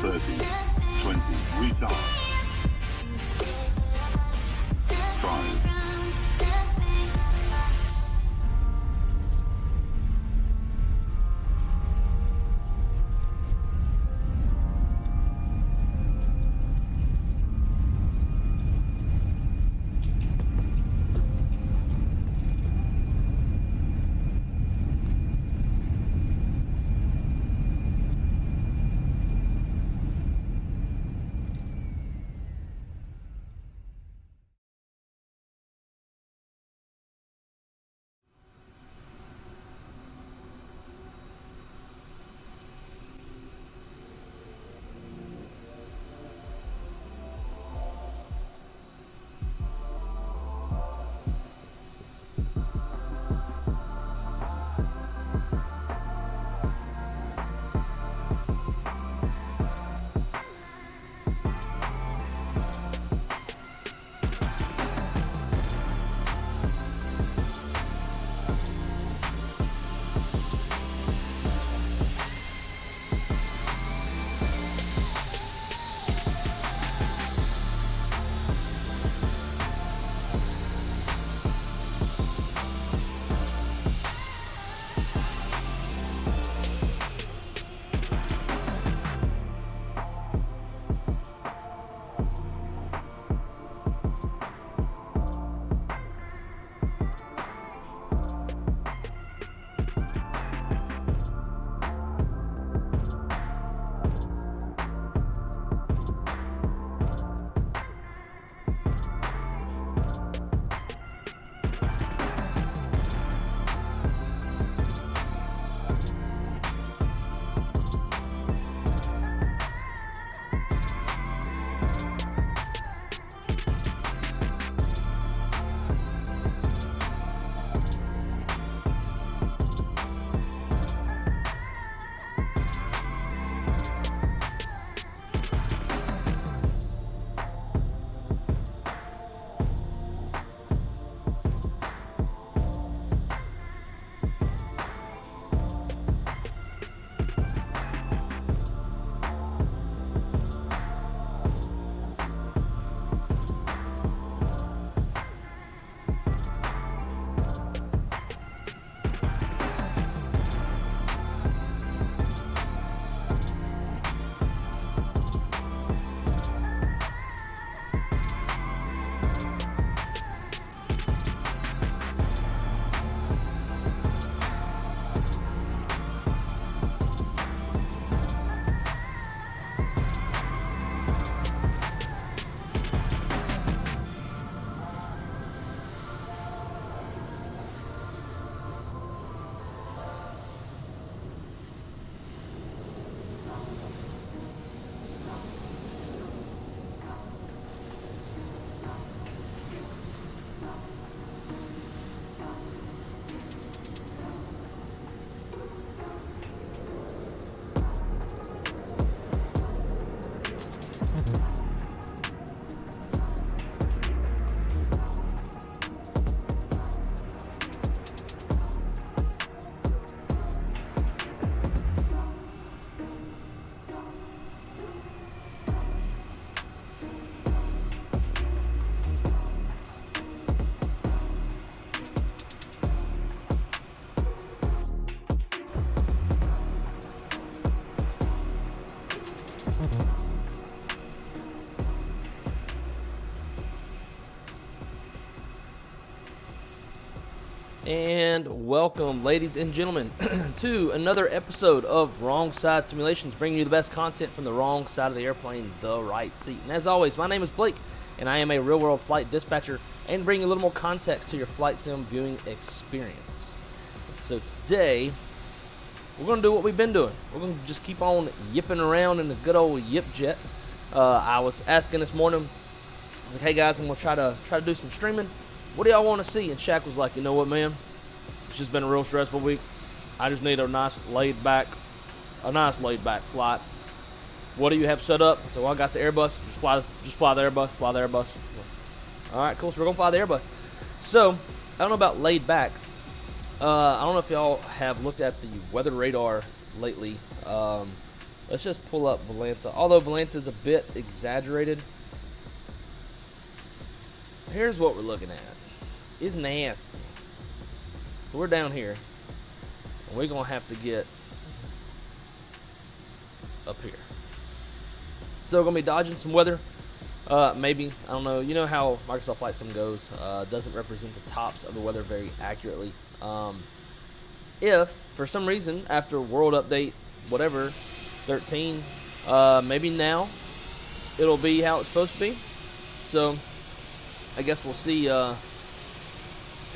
30, 20, restart. 5. And welcome, ladies and gentlemen, to another episode of Wrong Side Simulations, bringing you the best content from the wrong side of the airplane, the right seat. And as always, my name is Blake, and I am a real-world flight dispatcher, and bring a little more context to your flight sim viewing experience. And so today, we're going to do what we've been doing. We're going to just keep on yipping around in the good old YIPJET. I was asking this morning, I was like, hey guys, I'm going to try to do some streaming. What do y'all want to see? And Shaq was like, you know what, man? It's just been a real stressful week. I just need a nice laid back flight. What do you have set up? So I got the Airbus. Just fly the Airbus. All right, cool. So we're gonna fly the Airbus. So I don't know about laid back. I don't know if y'all have looked at the weather radar lately. Let's just pull up Volanta. Although Volanta is a bit exaggerated, here's what we're looking at. It's nasty. So we're down here, and we're gonna have to get up here. So we're gonna be dodging some weather. Maybe, I don't know. You know how Microsoft Flight Sim goes. Doesn't represent the tops of the weather very accurately. If for some reason after World Update whatever 13, maybe now it'll be how it's supposed to be. So I guess we'll see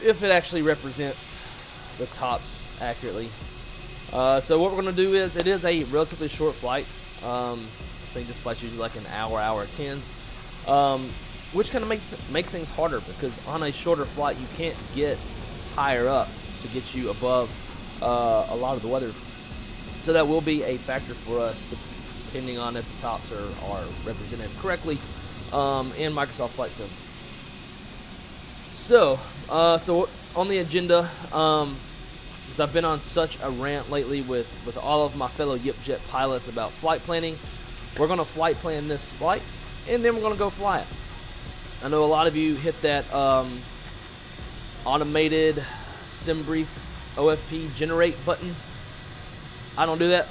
if it actually represents the tops accurately. So what we're going to do is, it is a relatively short flight. I think this flight's usually like an hour 10, which kind of makes things harder, because on a shorter flight you can't get higher up to get you above a lot of the weather. So that will be a factor for us, depending on if the tops are represented correctly in Microsoft Flight Sim. So on the agenda, because I've been on such a rant lately with all of my fellow YIPJET pilots about flight planning, we're going to flight plan this flight, and then we're going to go fly it. I know a lot of you hit that automated SimBrief OFP generate button. I don't do that.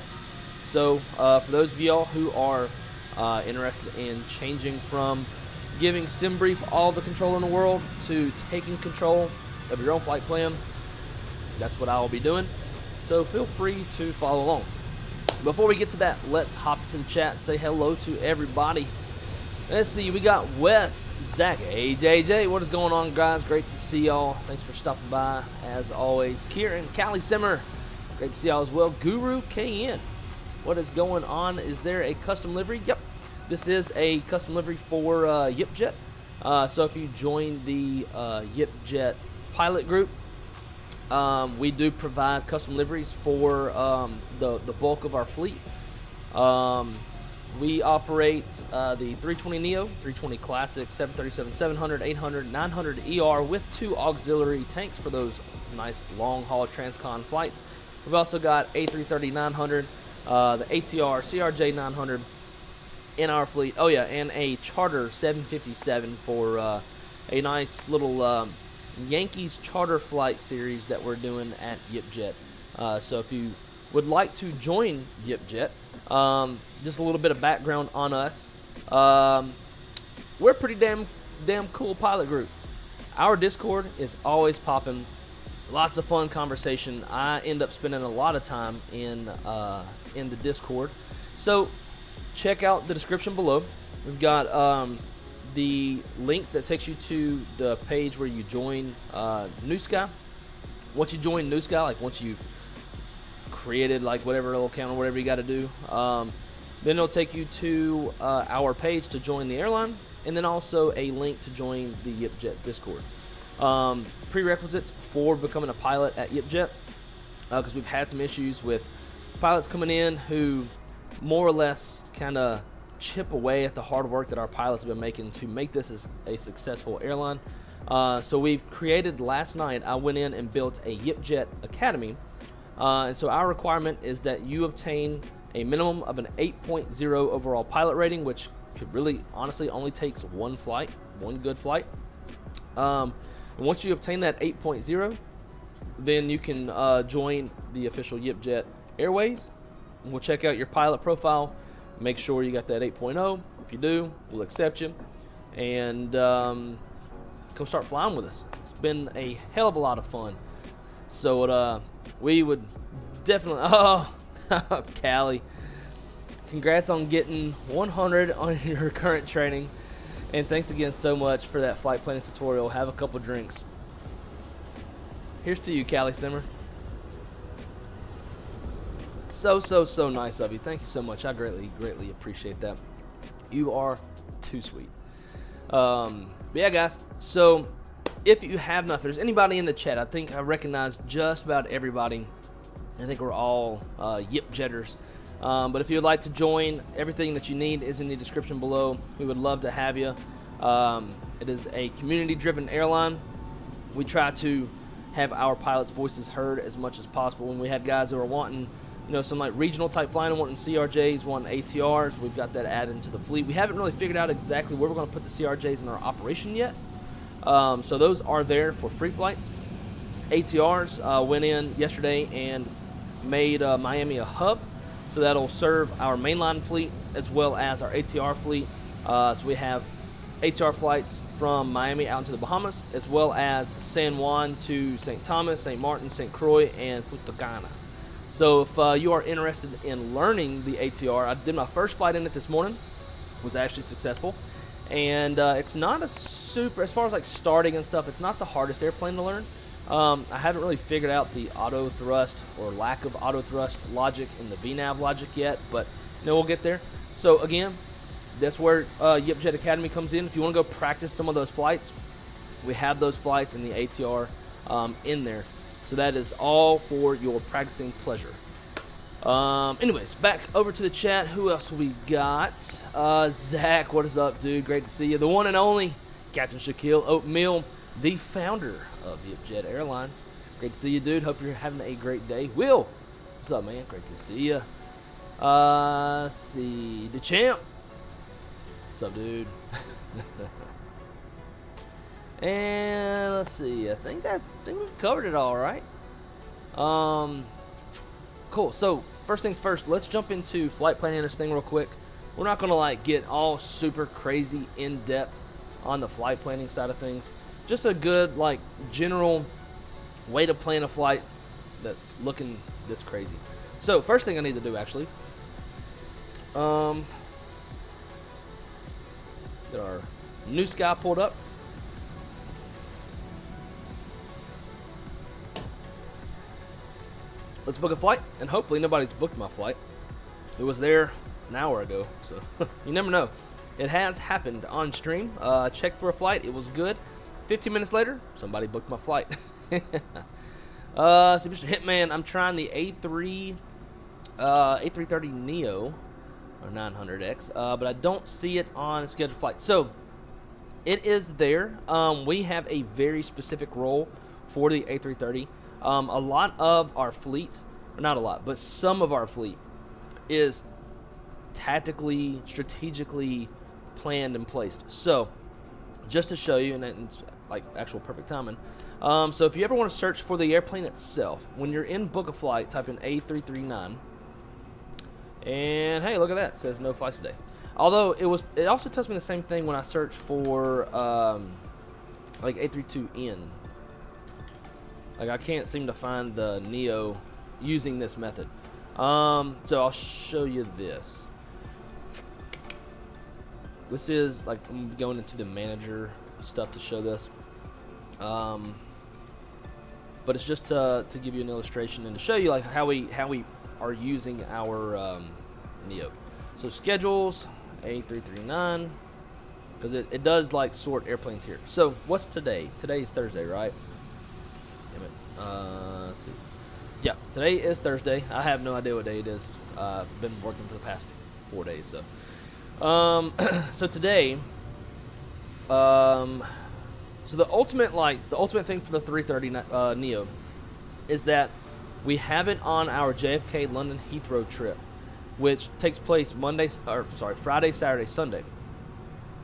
So for those of y'all who are interested in changing from giving SimBrief all the control in the world to taking control of your own flight plan, that's what I will be doing. So feel free to follow along. Before we get to that, let's hop to the chat and say hello to everybody. Let's see, we got Wes, Zach, AJJ. What is going on, guys? Great to see y'all. Thanks for stopping by, as always. Kieran, Callie Simmer, great to see y'all as well. Guru KN, what is going on? Is there a custom livery? Yep, this is a custom livery for YIPJET. So if you join the YIPJET pilot group, we do provide custom liveries for the bulk of our fleet. We operate the 320 Neo, 320 Classic, 737-700, 800, 900 ER with 2 auxiliary tanks for those nice long-haul transcon flights. We've also got A330-900, the ATR CRJ-900 in our fleet. Oh yeah, and a charter 757 for a nice little Yankees charter flight series that we're doing at YIPJET. So if you would like to join YIPJET, just a little bit of background on us. We're a pretty damn cool pilot group. Our Discord is always popping. Lots of fun conversation. I end up spending a lot of time in the Discord. So check out the description below. We've got the link that takes you to the page where you join New Sky. Once you join New Sky, like once you've created like whatever little account or whatever you got to do, then it'll take you to our page to join the airline, and then also a link to join the YIPJET Discord. Prerequisites for becoming a pilot at YIPJET, because we've had some issues with pilots coming in who more or less kind of chip away at the hard work that our pilots have been making to make this as a successful airline. So we've created, last night I went in and built a YIPJET Academy, and so our requirement is that you obtain a minimum of an 8.0 overall pilot rating, which could really honestly only takes one good flight. And once you obtain that 8.0, then you can join the official YIPJET AIRWAYS. We'll check out your pilot profile, make sure you got that 8.0. If you do, we'll accept you, and come start flying with us. It's been a hell of a lot of fun. So we would definitely, Callie, congrats on getting 100 on your current training, and thanks again so much for that flight planning tutorial. Have a couple drinks. Here's to you, Callie Simmer. So nice of you. Thank you so much. I greatly appreciate that. You are too sweet. But yeah, guys, so if you have not, if there's anybody in the chat, I think I recognize just about everybody. I think we're all YIPJetters. But if you'd like to join, everything that you need is in the description below. We would love to have you. It is a community-driven airline. We try to have our pilots' voices heard as much as possible. When we had guys who were wanting you know, some like regional type flying, wanting CRJs, wanting ATRs. We've got that added into the fleet. We haven't really figured out exactly where we're going to put the CRJs in our operation yet. So those are there for free flights. ATRs went in yesterday and made Miami a hub, so that'll serve our mainline fleet as well as our ATR fleet. So we have ATR flights from Miami out into the Bahamas, as well as San Juan to St. Thomas, St. Martin, St. Croix, and Punta Cana. So if you are interested in learning the ATR, I did my first flight in it this morning. Was actually successful, and it's not a super, as far as like starting and stuff, it's not the hardest airplane to learn. I haven't really figured out the auto thrust or lack of auto thrust logic in the VNAV logic yet, but you know, we'll get there. So again, that's where YIPJET Academy comes in. If you want to go practice some of those flights, we have those flights in the ATR in there. So that is all for your practicing pleasure. Anyways, back over to the chat. Who else we got? Zach, what is up, dude? Great to see you. The one and only Captain Shaquille Oatmeal, the founder of YIPJET Airlines. Great to see you, dude. Hope you're having a great day. Will, what's up, man? Great to see you. Let's see. The champ. What's up, dude? And let's see. I think we've covered it all, right? Cool. So first things first, let's jump into flight planning this thing real quick. We're not gonna like get all super crazy in depth on the flight planning side of things. Just a good like general way to plan a flight that's looking this crazy. So first thing I need to do actually, get our new sky pulled up. Let's book a flight, and hopefully nobody's booked my flight. It was there an hour ago, so you never know. It has happened on stream. Checked for a flight, it was good. 15 minutes later, somebody booked my flight. So Mr. Hitman, I'm trying the A330 Neo or 900X, but I don't see it on scheduled flight. So it is there. We have a very specific role for the A330. A lot of our fleet, or not a lot, but some of our fleet is tactically, strategically planned and placed. So just to show you, and it's like actual perfect timing. So if you ever want to search for the airplane itself, when you're in book a flight, type in A339, and hey, look at that, it says no flights today. Although it also tells me the same thing when I search for like A32N. Like I can't seem to find the Neo using this method. So I'll show you this. This is like, I'm going into the manager stuff to show this. But it's just to give you an illustration and to show you like how we are using our Neo. So schedules, A339, because it does like sort airplanes here. So what's today? Today is Thursday, right? Damn it. Let's see. Yeah, today is Thursday. I have no idea what day it is. I've been working for the past 4 days, so. So today, so the ultimate thing for the 330 Neo is that we have it on our JFK London Heathrow trip, which takes place Friday, Saturday, Sunday.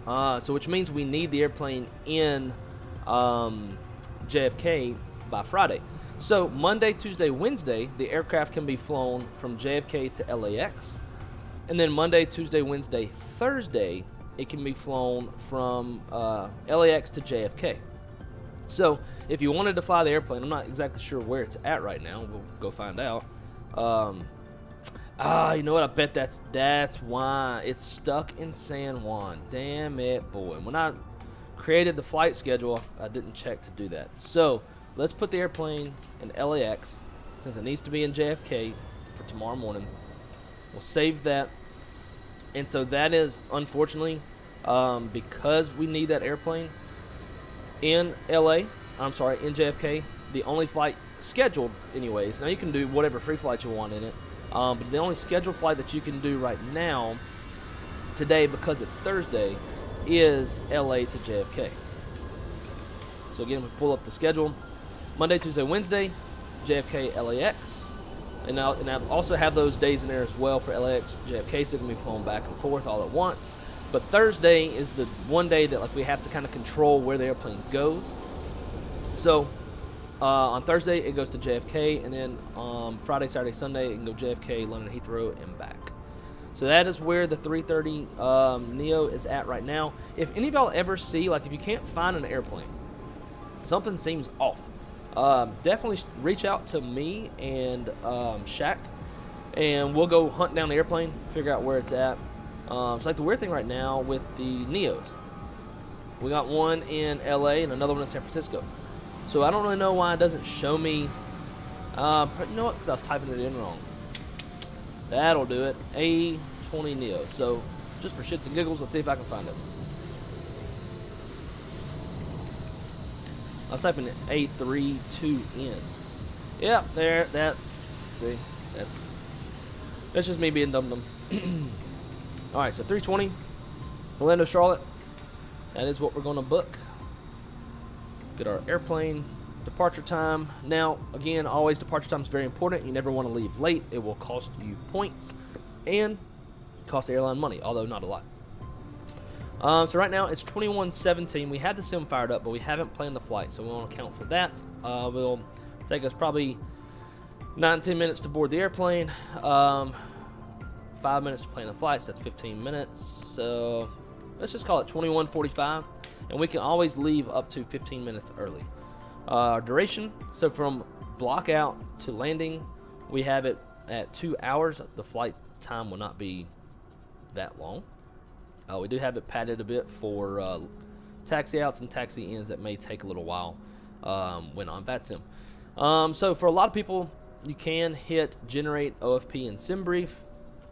So which means we need the airplane in JFK by Friday. So Monday, Tuesday, Wednesday, the aircraft can be flown from JFK to LAX. And then Monday, Tuesday, Wednesday, Thursday, it can be flown from LAX to JFK. So if you wanted to fly the airplane, I'm not exactly sure where it's at right now. We'll go find out. You know what? I bet that's why it's stuck in San Juan. Damn it, boy. When I created the flight schedule, I didn't check to do that. So let's put the airplane in LAX since it needs to be in JFK for tomorrow morning. We'll save that. And so that is, unfortunately, because we need that airplane in JFK, the only flight scheduled anyways. Now you can do whatever free flight you want in it. But the only scheduled flight that you can do right now, today, because it's Thursday, is LA to JFK. So again, we pull up the schedule. Monday, Tuesday, Wednesday, JFK, LAX. and I also have those days in there as well for LAX, JFK, so it can be flown back and forth all at once. But Thursday is the one day that like we have to kind of control where the airplane goes. So on Thursday it goes to JFK, and then Friday, Saturday, Sunday it can go JFK, London Heathrow, and back. So that is where the 330 Neo is at right now. If any of y'all ever see, like if you can't find an airplane, something seems off, definitely reach out to me and Shaq, and we'll go hunt down the airplane, figure out where it's at. It's like the weird thing right now with the Neos. We got one in LA and another one in San Francisco. So I don't really know why it doesn't show me. You know what? Because I was typing it in wrong. That'll do it. A320 Neo. So just for shits and giggles, let's see if I can find it. I was typing A32N. Yeah, there. That. See, that's just me being dumb. All right, so 320, Orlando, Charlotte. That is what we're going to book. Get our airplane departure time. Now, again, always departure time is very important. You never want to leave late. It will cost you points and cost the airline money, although not a lot. So right now it's 21:17. We had the sim fired up, but we haven't planned the flight, so we won't account for that. Will take us probably 19 minutes to board the airplane. 5 minutes to plan the flight, so that's 15 minutes. So let's just call it 21:45, and we can always leave up to 15 minutes early. Duration, so from block out to landing, we have it at 2 hours. The flight time will not be that long. We do have it padded a bit for taxi outs and taxi ins that may take a little while when on VATSIM. So for a lot of people, you can hit generate OFP and SimBrief.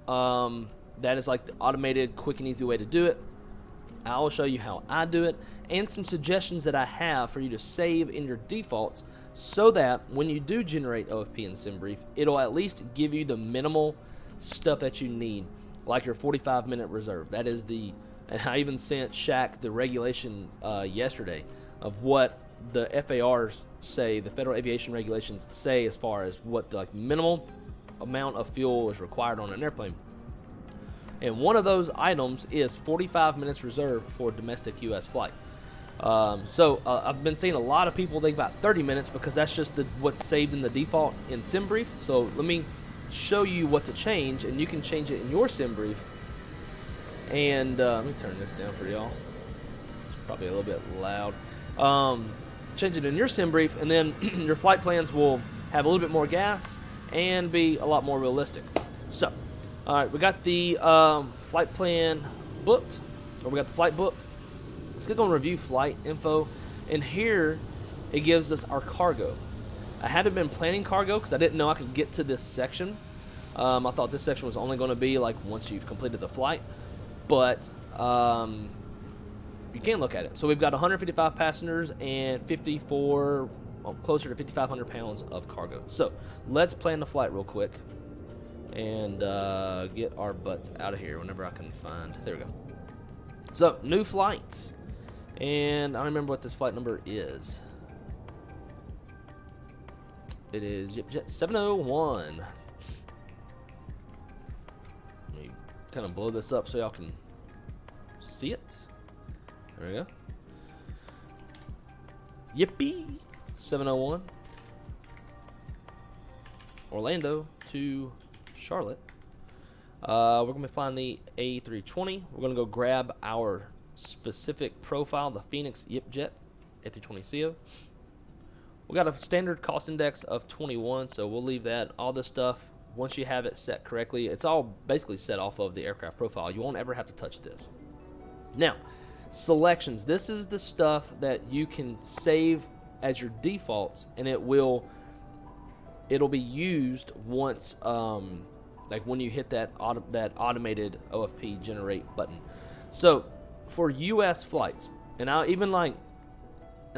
That is like the automated, quick and easy way to do it. I will show you how I do it and some suggestions that I have for you to save in your defaults, so that when you do generate OFP and SimBrief, it'll at least give you the minimal stuff that you need, like your 45-minute reserve. That is and I even sent Shaq the regulation yesterday of what the FARs say, the Federal Aviation Regulations say, as far as what the minimal amount of fuel is required on an airplane. And one of those items is 45 minutes reserve for a domestic U.S. flight. So I've been seeing a lot of people think about 30 minutes because that's just what's saved in the default in SimBrief. So let me show you what to change, and you can change it in your SimBrief. And let me turn this down for y'all. It's probably a little bit loud. Change it in your SimBrief, and then your flight plans will have a little bit more gas and be a lot more realistic. So, all right, we got the flight plan booked, or we got the flight booked. Let's click on review flight info, and here it gives us our cargo. I haven't been planning cargo because I didn't know I could get to this section. I thought this section was only going to be like once you've completed the flight, but you can look at it. So we've got 155 passengers and 54, well, closer to 5,500 pounds of cargo. So let's plan the flight real quick and get our butts out of here whenever I can find. There we go. So new flight, and I don't remember what this flight number is. It is YIPJET 701. Let me kind of blow this up so y'all can see it. There we go. Yippee 701. Orlando to Charlotte. We're going to be flying the A320. We're going to go grab our specific profile, the FENIX YIPJET A320CO. We got a standard cost index of 21, so we'll leave that. All this stuff, once you have it set correctly, it's all basically set off of the aircraft profile. You won't ever have to touch this. Now, selections. This is the stuff that you can save as your defaults, and it'll be used once, like when you hit that automated OFP generate button. So for U.S. flights, and I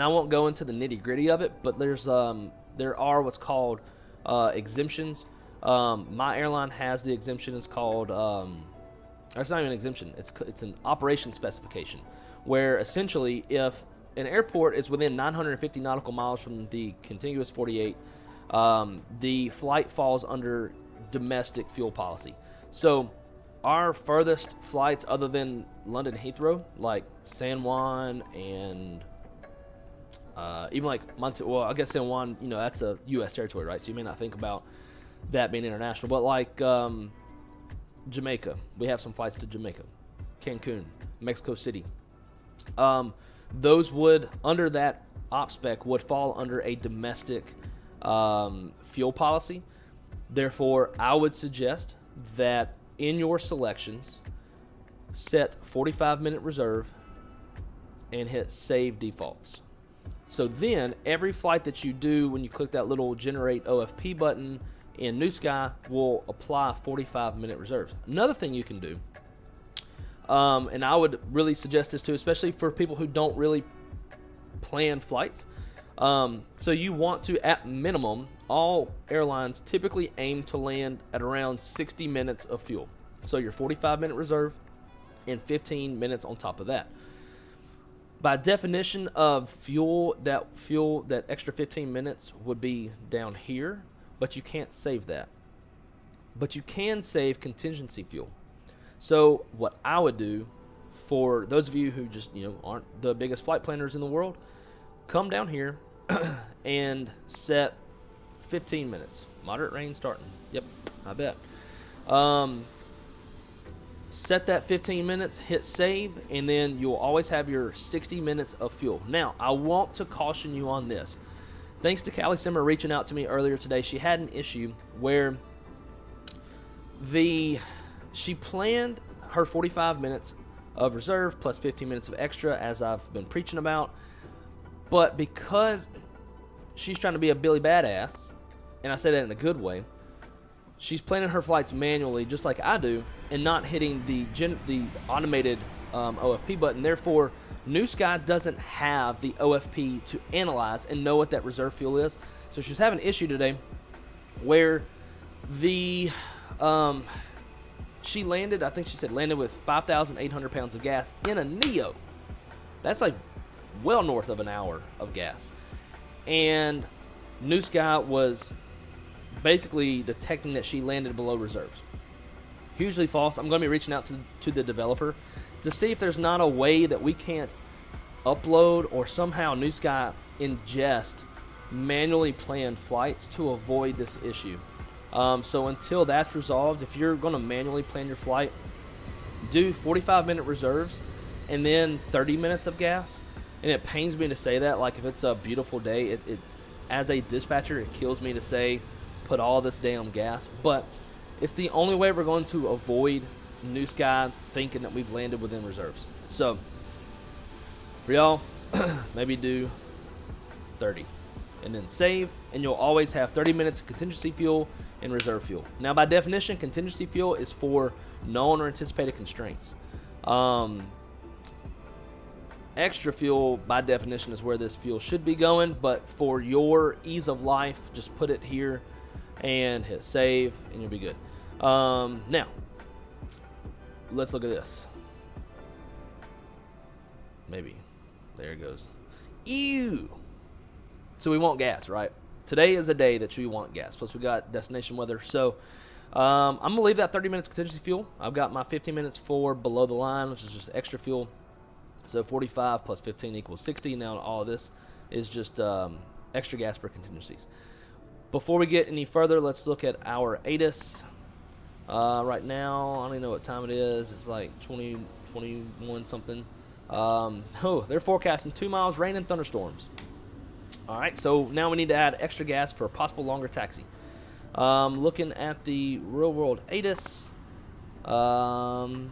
won't go into the nitty gritty of it, but there are what's called exemptions. My airline has the exemption. It's called it's not even an exemption. It's an operation specification, where essentially if an airport is within 950 nautical miles from the contiguous 48 the flight falls under domestic fuel policy. So our furthest flights other than London Heathrow, like San Juan and even like well, I guess San Juan, you know, that's a U.S. territory, right? So you may not think about that being international, but like Jamaica, we have some flights to Jamaica, Cancun, Mexico City. Those would, under that op spec, would fall under a domestic fuel policy. Therefore, I would suggest that in your selections, set 45-minute reserve and hit save defaults. So then every flight that you do, when you click that little generate OFP button in New Sky, will apply 45-minute reserves. Another thing you can do, and I would really suggest this too, especially for people who don't really plan flights. So you want to, at minimum, all airlines typically aim to land at around 60 minutes of fuel. So your 45-minute reserve and 15 minutes on top of that. By definition of fuel, that extra 15 minutes would be down here, but you can't save that. But you can save contingency fuel. So what I would do, for those of you who just, you know, aren't the biggest flight planners in the world, come down here and set 15 minutes. Moderate rain starting. Yep, I bet. Set that 15 minutes, hit save, and then you'll always have your 60 minutes of fuel. Now, I want to caution you on this. Thanks to Callie Simmer reaching out to me earlier today, she had an issue where she planned her 45 minutes of reserve plus 15 minutes of extra, as I've been preaching about. But because she's trying to be a Billy Badass, and I say that in a good way, she's planning her flights manually, just like I do, and not hitting the automated OFP button. Therefore, New Sky doesn't have the OFP to analyze and know what that reserve fuel is. So she's having an issue today where she landed, I think she said landed with 5,800 pounds of gas in a Neo. That's like well north of an hour of gas. And New Sky was basically detecting that she landed below reserves. Hugely false. I'm going to be reaching out to the developer to see if there's not a way that we can't upload or somehow New Sky ingest manually planned flights to avoid this issue. So until that's resolved, if you're going to manually plan your flight, do 45-minute reserves and then 30 minutes of gas. And it pains me to say that, like if it's a beautiful day, it as a dispatcher, it kills me to say put all this damn gas, but it's the only way we're going to avoid New Sky thinking that we've landed within reserves. So for y'all, maybe do 30 and then save, and you'll always have 30 minutes of contingency fuel and reserve fuel. Now, by definition, contingency fuel is for known or anticipated constraints. Extra fuel, by definition, is where this fuel should be going, but for your ease of life, just put it here and hit save, and you'll be good. Now, let's look at this. Maybe. There it goes. Ew! So we want gas, right? Today is a day that you want gas. Plus we got destination weather. So I'm going to leave that 30 minutes contingency fuel. I've got my 15 minutes for below the line, which is just extra fuel. So 45 plus 15 equals 60. Now all of this is just extra gas for contingencies. Before we get any further, let's look at our ATIS. Right now, I don't even know what time it is. It's like 21 something. They're forecasting 2 miles, rain, and thunderstorms. Alright, so now we need to add extra gas for a possible longer taxi. Looking at the real world ATIS, the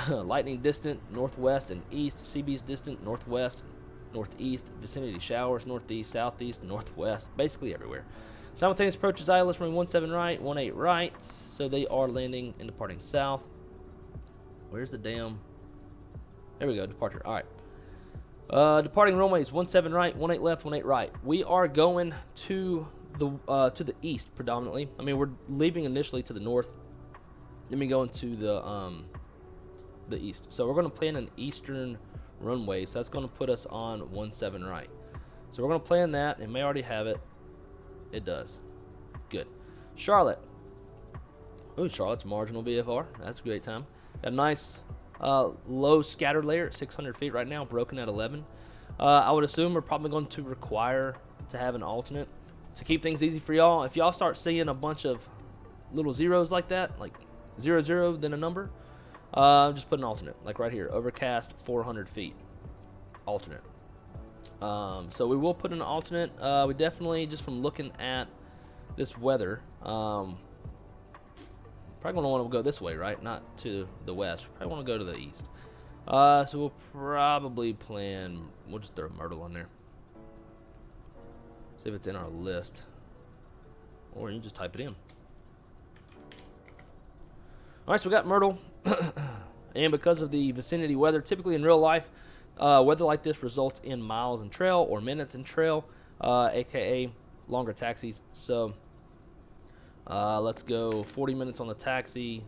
lightning distant, northwest and east, CB's distant, northwest, northeast, vicinity showers, northeast, southeast, northwest, basically everywhere. Simultaneous approach is ILS running 17 right, 18 right, so they are landing and departing south. Where's the damn... There we go, departure. Alright. Departing runways 17 right, 18 left, 18 right. We are going to the east predominantly. I mean, we're leaving initially to the north, then we go into the east. So we're going to plan an eastern runway, so that's going to put us on 17 right. So we're going to plan that. It may already have it. It does. Good. Charlotte. Ooh, Charlotte's marginal BFR. That's a great time. Got a nice low scattered layer at 600 feet right now, broken at 11. I would assume we're probably going to require to have an alternate to keep things easy for y'all. If y'all start seeing a bunch of little zeros like that, like 0, 0, then a number, just put an alternate, like right here, overcast 400 feet, alternate. So we will put an alternate. We definitely, just from looking at this weather, probably going to want to go this way, right? Not to the west. Probably want to go to the east. So we'll probably plan, we'll just throw Myrtle in there. See if it's in our list. Or you just type it in. Alright, so we got Myrtle. And because of the vicinity weather, typically in real life, weather like this results in miles in trail or minutes in trail, aka longer taxis. So let's go 40 minutes on the taxi.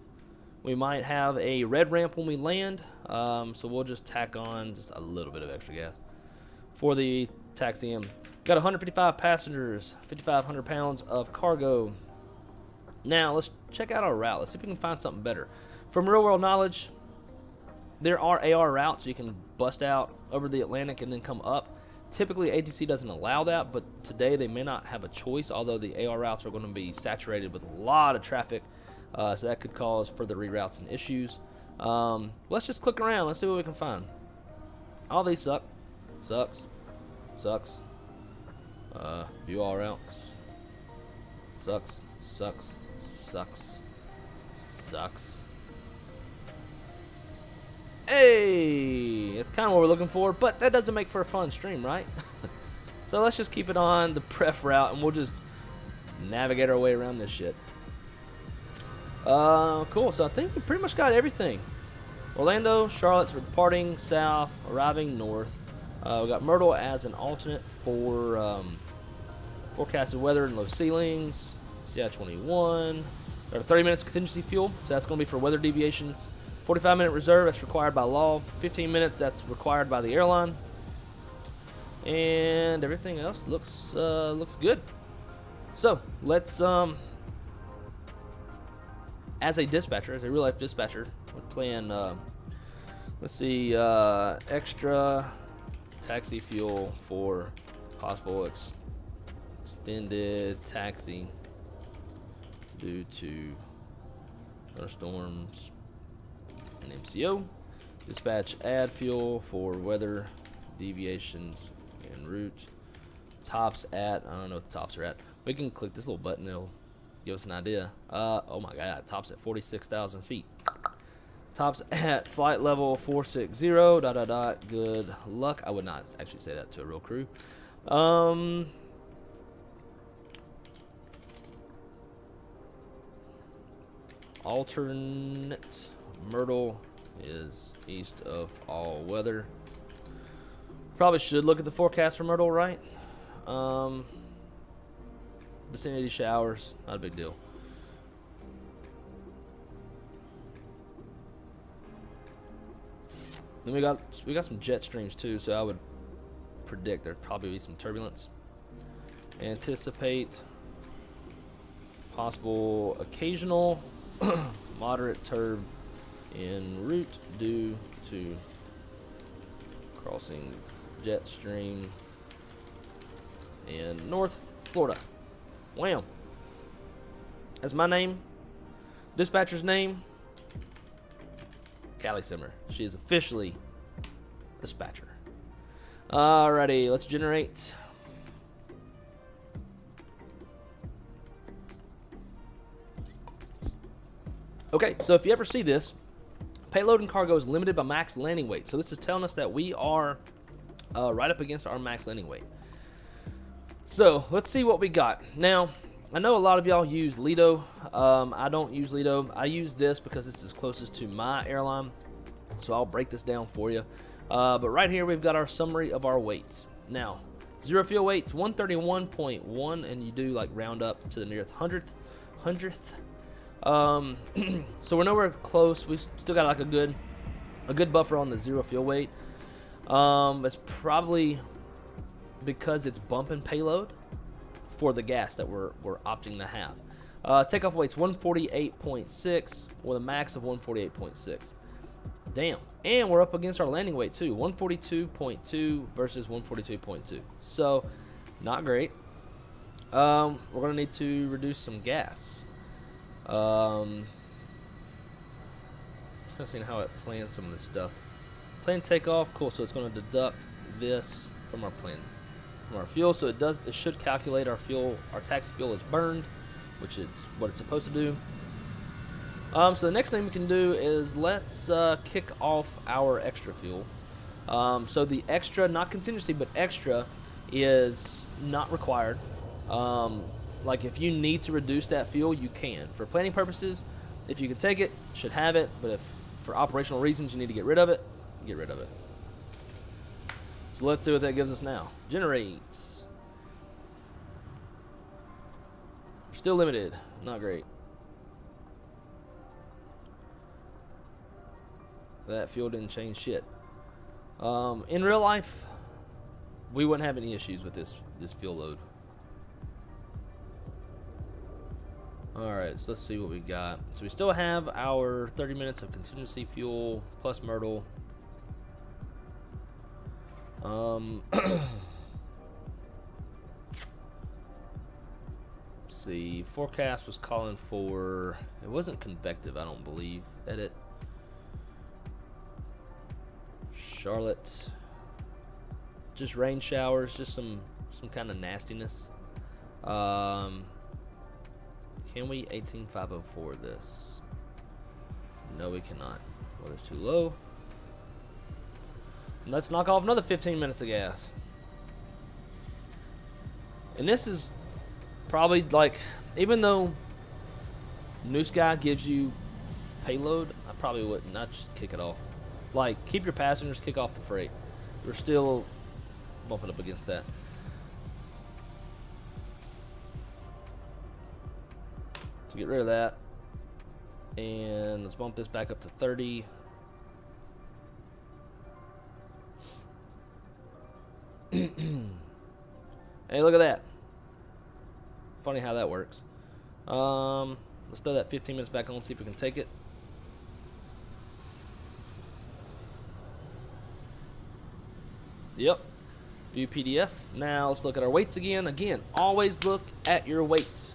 We might have a red ramp when we land, so we'll just tack on just a little bit of extra gas for the taxi in. Got 155 passengers, 5,500 pounds of cargo. Now let's check out our route. Let's see if we can find something better. From real world knowledge, there are AR routes you can bust out over the Atlantic and then come up. Typically ATC doesn't allow that, but today they may not have a choice, although the AR routes are going to be saturated with a lot of traffic, so that could cause further reroutes and issues. Let's just click around. Let's see what we can find. All these suck. Sucks. View all routes. Sucks. Hey, that's kind of what we're looking for, but that doesn't make for a fun stream, right? So let's just keep it on the pref route, and we'll just navigate our way around this shit. Cool. So I think we pretty much got everything. Orlando, Charlotte's departing south, arriving north. We got Myrtle as an alternate for forecasted weather and low ceilings. CI-21. Got a 30 minutes contingency fuel, so that's going to be for weather deviations. 45-minute reserve, that's required by law. 15 minutes, that's required by the airline. And everything else looks good. So let's as a dispatcher, as a real life dispatcher, we're playing. Let's see, extra taxi fuel for possible extended taxi due to thunderstorms and MCO. Dispatch add fuel for weather deviations en route. Tops at, I don't know what the tops are at. We can click this little button, it'll give us an idea. Oh my god, tops at 46,000 feet. Tops at flight level 460, ... Good luck. I would not actually say that to a real crew. Alternate Myrtle is east of all weather. Probably should look at the forecast for Myrtle, right? Vicinity showers, not a big deal. Then we got some jet streams too, so I would predict there'd probably be some turbulence. Anticipate possible occasional moderate turb en route due to crossing jet stream in North Florida. Wham! That's my name. Dispatcher's name, Callie Simmer. She is officially dispatcher. Alrighty, let's generate. Okay, so if you ever see this, payload and cargo is limited by max landing weight. So this is telling us that we are right up against our max landing weight. So let's see what we got. Now, I know a lot of y'all use Lido. I don't use Lido. I use this because this is closest to my airline. So I'll break this down for you. But right here we've got our summary of our weights. Now, zero fuel weight's 131.1, and you do like round up to the nearest hundredth. So we're nowhere close. We still got like a good buffer on the zero fuel weight. It's probably because it's bumping payload for the gas that we're opting to have. Takeoff weight's 148.6 with a max of 148.6. Damn. And we're up against our landing weight too, 142.2 versus 142.2. So, not great. We're going to need to reduce some gas. Just seeing how it plans some of this stuff. Plan takeoff, cool. So it's going to deduct this from our plan, from our fuel. So it should calculate our fuel, our taxi fuel is burned, which is what it's supposed to do. So the next thing we can do is let's kick off our extra fuel. So the extra, not contingency, but extra is not required. Like if you need to reduce that fuel, you can. For planning purposes, if you can take it, should have it. But if for operational reasons you need to get rid of it, get rid of it. So let's see what that gives us now. Generate. Still limited. Not great. That fuel didn't change shit. In real life, we wouldn't have any issues with this fuel load. Alright, so let's see what we got. So we still have our 30 minutes of contingency fuel plus Myrtle. Let's see, forecast was calling for, it wasn't convective, I don't believe. Edit. Charlotte. Just rain showers, just some kind of nastiness. Can we 18504 this? No, we cannot. Weather's too low. Let's knock off another 15 minutes of gas. And this is probably like, even though New Sky gives you payload, I probably wouldn't. Not just kick it off. Like, keep your passengers, kick off the freight. We're still bumping up against that. So get rid of that. And let's bump this back up to 30. Hey, look at that. Funny how that works. Let's throw that 15 minutes back on, see if we can take it. Yep. View PDF. Now let's look at our weights again. Again, always look at your weights.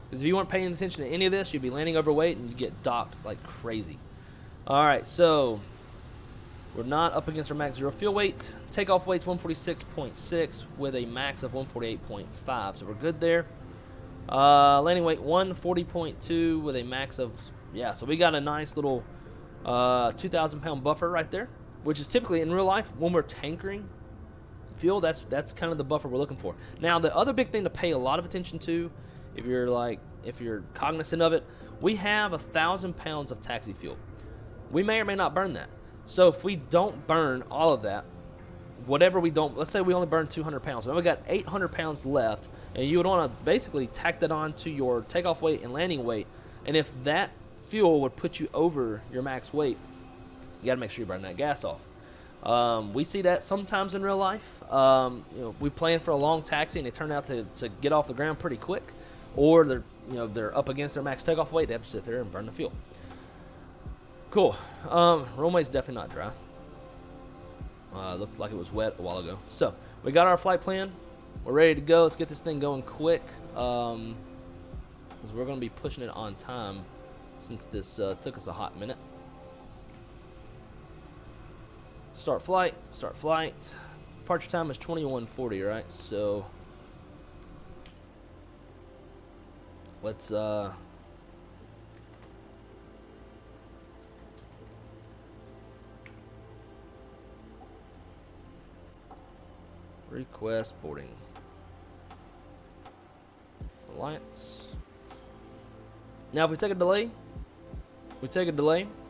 Because if you weren't paying attention to any of this, you'd be landing overweight and you get docked like crazy. Alright, so we're not up against our max zero fuel weight. Takeoff weight's 146.6 with a max of 148.5. So we're good there. Landing weight 140.2 with a max of, yeah, so we got a nice little 2,000 pound buffer right there, which is typically in real life when we're tankering fuel, that's kind of the buffer we're looking for. Now the other big thing to pay a lot of attention to, if you're cognizant of it, we have 1,000 pounds of taxi fuel. We may or may not burn that. So if we don't burn all of that, whatever we don't, let's say we only burn 200 pounds. Now we got 800 pounds left, and you would want to basically tack that on to your takeoff weight and landing weight. And if that fuel would put you over your max weight, you got to make sure you burn that gas off. We see that sometimes in real life. We plan for a long taxi and they turn out to get off the ground pretty quick, or they're up against their max takeoff weight. They have to sit there and burn the fuel. Cool. Runway's definitely not dry. Looked like it was wet a while ago. So we got our flight plan. We're ready to go. Let's get this thing going quick, because we're going to be pushing it on time since this took us a hot minute. Start flight. Start flight. Departure time is 21:40, right? So let's request boarding. Alliance. Now if we take a delay,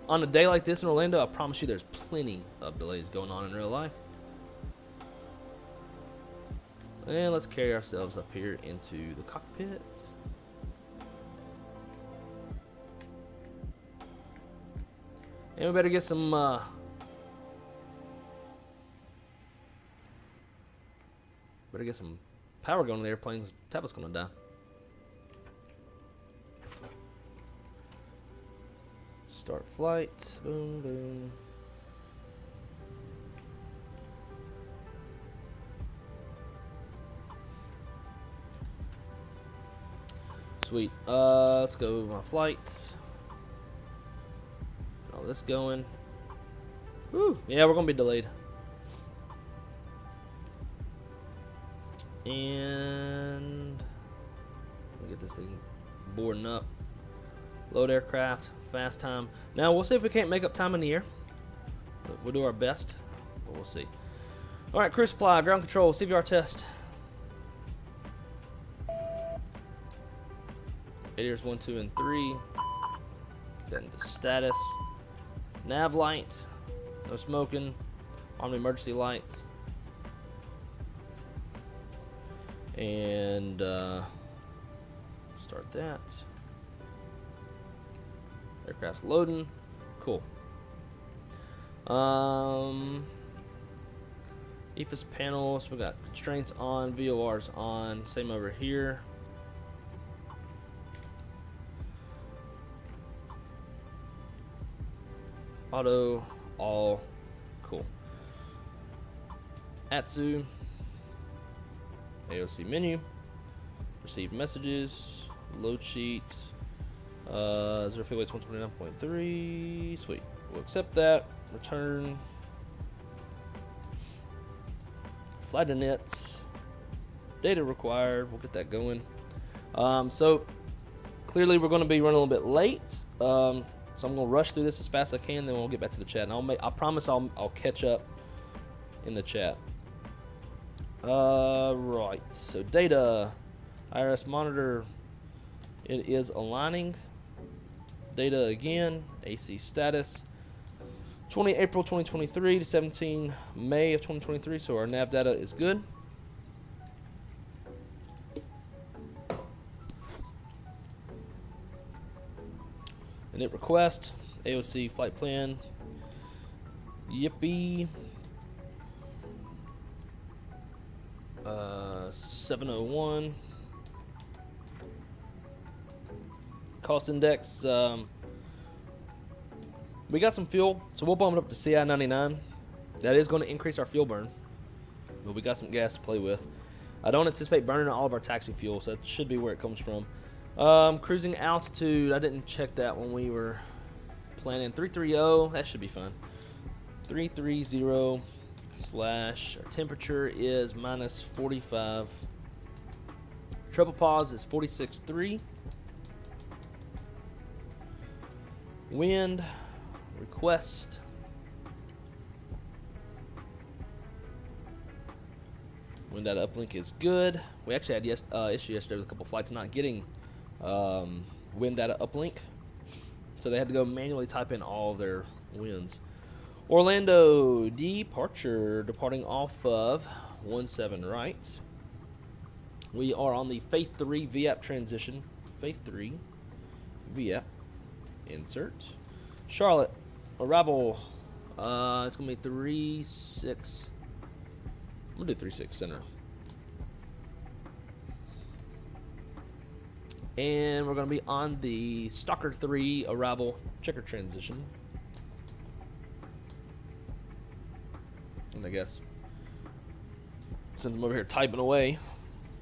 on a day like this in Orlando, I promise you there's plenty of delays going on in real life. And let's carry ourselves up here into the cockpit. And we better get some Power going to the airplane, tablet's gonna die. Start flight. Boom, boom. Sweet. Let's go my flight. All this going. Woo! Yeah, we're gonna be delayed. And we'll get this thing boarding up. Load aircraft, fast time. Now we'll see if we can't make up time in the air. We'll do our best, but we'll see. All right, crew supply, ground control, CVR test. Aviators 1, 2, and 3. Get that into status. Nav light, no smoking. On the emergency lights. And start that. Aircraft's loading. Cool. EFIS panels. We got constraints on, VORs on. Same over here. Auto, all, cool. ATSU, AOC menu, received messages, load sheets, 0 fuel weights 129.3, sweet. We'll accept that, return, fly to nets, data required, we'll get that going. So clearly we're going to be running a little bit late. So I'm gonna rush through this as fast as I can, then we'll get back to the chat. And I promise I'll catch up in the chat. Right. So data, IRS monitor, it is aligning. Data again, AC status. 20 April 2023 to 17 May of 2023. So our nav data is good. Init request, AOC flight plan, YIPJET 701. Cost index, we got some fuel, so we'll bump it up to CI 99. That is going to increase our fuel burn, but we got some gas to play with. I don't anticipate burning all of our taxi fuel, so that should be where it comes from. Cruising altitude, I didn't check that when we were planning. 330, that should be fine. 330 slash, our temperature is minus 45. Triple pause is 46.3. Wind, request. Wind data uplink is good. We actually had issue yesterday with a couple flights not getting wind data uplink, so they had to go manually type in all of their winds. Orlando departure, departing off of 17 right. We are on the Faith 3 VAP transition. Faith 3 VAP, insert. Charlotte arrival, it's gonna be 36. I'm gonna do 36 center. And we're going to be on the Stalker 3 arrival checker transition. And I guess since I'm over here typing away,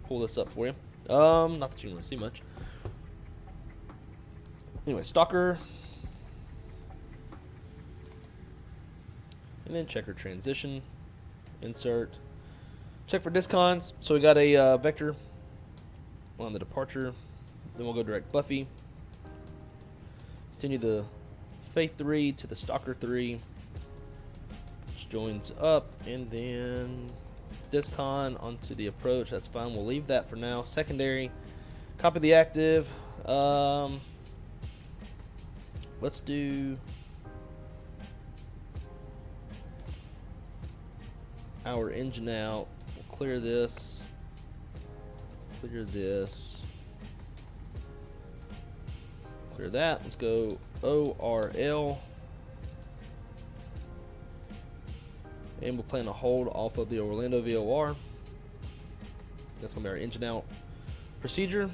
pull this up for you. Not that you can really see much. Anyway, Stalker. And then checker transition. Insert. Check for discons. So we got a vector on the departure. Then we'll go direct Buffy. Continue the Faith 3 to the Stalker 3, which joins up, and then discon onto the approach. That's fine. We'll leave that for now. Secondary. Copy the active. Let's do our engine out. We'll clear this. Clear this. Clear that. Let's go ORL. And we'll plan to hold off of the Orlando VOR. That's going to be our engine out procedure.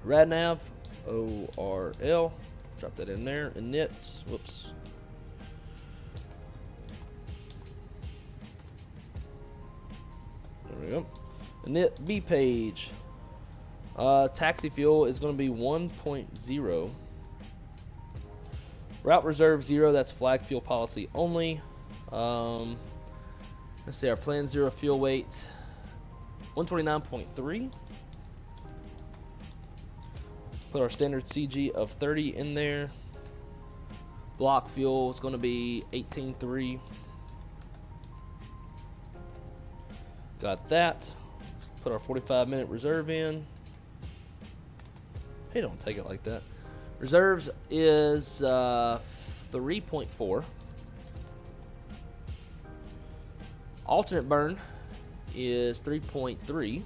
RadNav, ORL, drop that in there. Init, whoops. There we go. Init B page. Taxi fuel is going to be 1.0. Route reserve 0, that's flag fuel policy only. Let's see, our plan 0 fuel weight 129.3. Put our standard CG of 30 in there. Block fuel is going to be 18.3. Got that. Let's put our 45-minute reserve in. Hey, don't take it like that. Reserves is 3.4. Alternate burn is 3.3.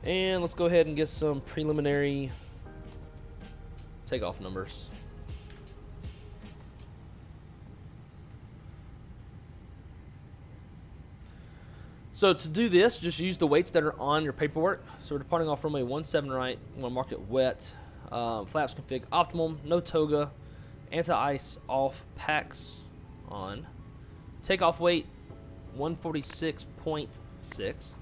And let's go ahead and get some preliminary takeoff numbers. So to do this, just use the weights that are on your paperwork. So we're departing off runway 17 right. I'm going to mark it wet. Flaps config optimum, no toga, anti-ice off, packs on. Takeoff weight 146.6.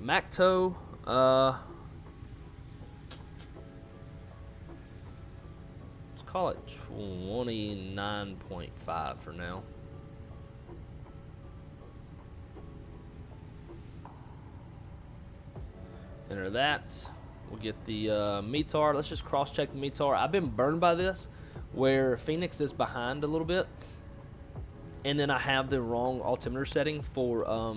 Mac tow, call it 29.5 for now. Enter that. We'll get the METAR. Let's just cross-check the METAR. I've been burned by this, where FENIX is behind a little bit, and then I have the wrong altimeter setting for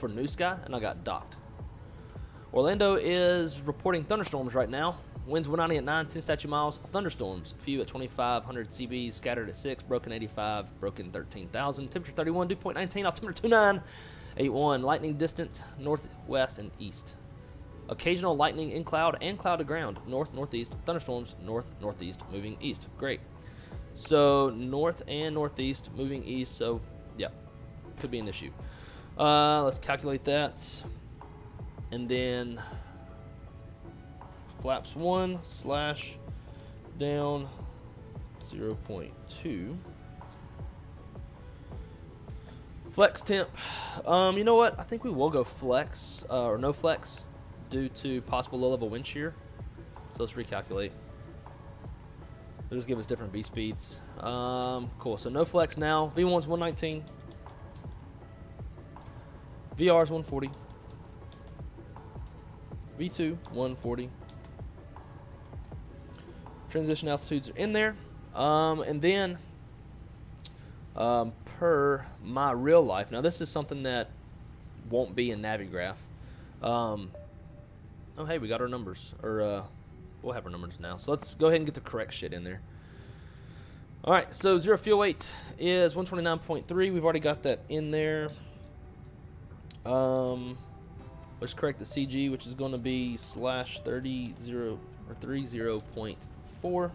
New Sky, and I got docked. Orlando is reporting thunderstorms right now. Winds 190 at 9, 10 statute miles. Thunderstorms, few at 2,500 CB, scattered at 6, broken 85, broken 13,000. Temperature 31, dew point 19, altimeter 2981. Lightning distant, northwest and east. Occasional lightning in cloud and cloud to ground. North, northeast, thunderstorms, north, northeast, moving east. Great. So, north and northeast, moving east. So, yeah, could be an issue. Let's calculate that. And then flaps 1 slash down 0.2. Flex temp. You know what? I think we will go flex or no flex due to possible low level wind shear. So let's recalculate. They'll just give us different V speeds. Cool. So no flex now. V1's 119. VR's 140. V2 140. Transition altitudes are in there. And then per my real life, now this is something that won't be in Navigraph. Oh hey, we got our numbers, or we'll have our numbers now. So let's go ahead and get the correct shit in there. Alright, so 0 fuel weight is 129.3. We've already got that in there. Let's correct the CG, which is going to be slash 30.4.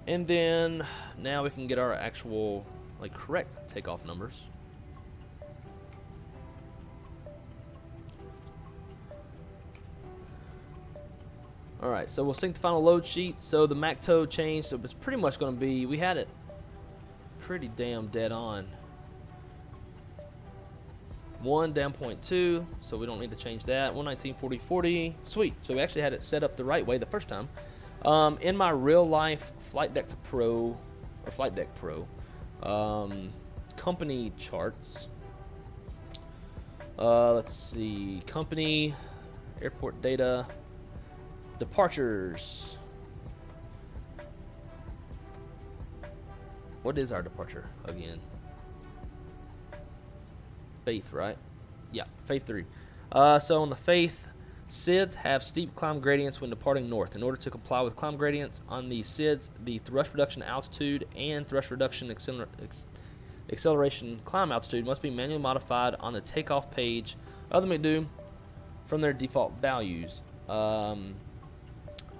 And then now we can get our actual correct takeoff numbers. Alright, so we'll sync the final load sheet. So the Mac tow changed, so it's pretty much going to be, we had it pretty damn dead on. 1 down 0.2, so we don't need to change that. 119.40.40, sweet. So we actually had it set up the right way the first time. In my real life Flight Deck Pro or Flight Deck Pro company charts, let's see, company, airport data, departures. What is our departure again? Faith, right? Yeah, Faith 3. So on the Faith, SIDS have steep climb gradients when departing north. In order to comply with climb gradients on the SIDS, the thrust reduction altitude and thrust reduction acceleration climb altitude must be manually modified on the takeoff page of the McDo from their default values. and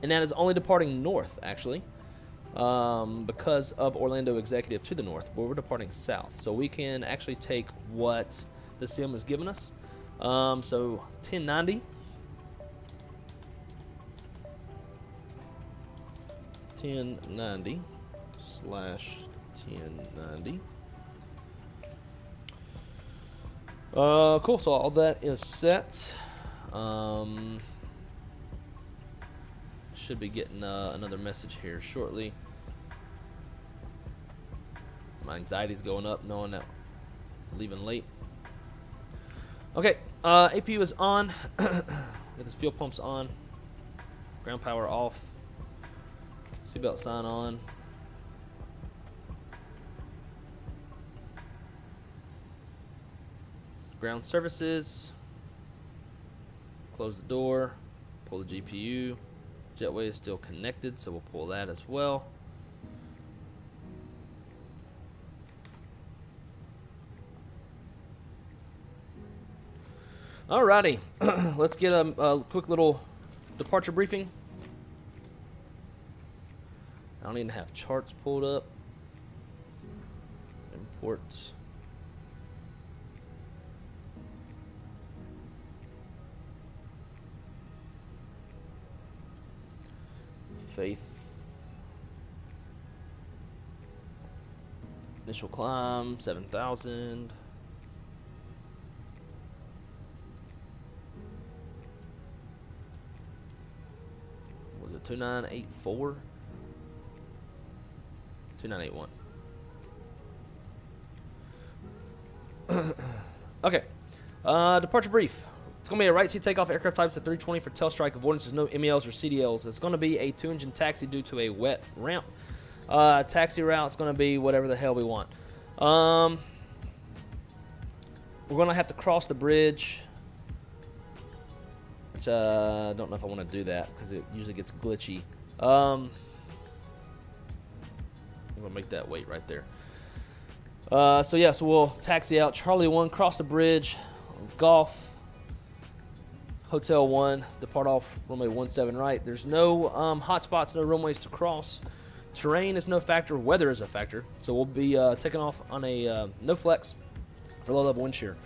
that is only departing north, actually, because of Orlando Executive to the north, but we're departing south. So we can actually take what the sim has given us. So 1090. 1090 slash 1090. Cool. So all that is set. Should be getting another message here shortly. My anxiety's going up knowing that I'm leaving late. Okay, APU is on. Get this fuel pumps on. Ground power off. Seatbelt sign on. Ground services. Close the door. Pull the GPU. Jetway is still connected, so we'll pull that as well. Alrighty, let's get a quick little departure briefing. I don't even have charts pulled up. Imports. Faith. Initial climb 7,000. Was it 2984? 2981. Okay. Departure brief. It's going to be a right seat takeoff, aircraft types at 320 for tail strike avoidance. There's no MELs or CDLs. It's going to be a 2-engine taxi due to a wet ramp. Taxi route's going to be whatever the hell we want. We're going to have to cross the bridge, which I don't know if I want to do that because it usually gets glitchy. I'm going to make that wait right there. So we'll taxi out. Charlie 1, cross the bridge. Golf. Hotel 1, depart off runway 17 right. There's no hot spots, no runways to cross. Terrain is no factor. Weather is a factor. So we'll be taking off on a no flex for low level wind shear.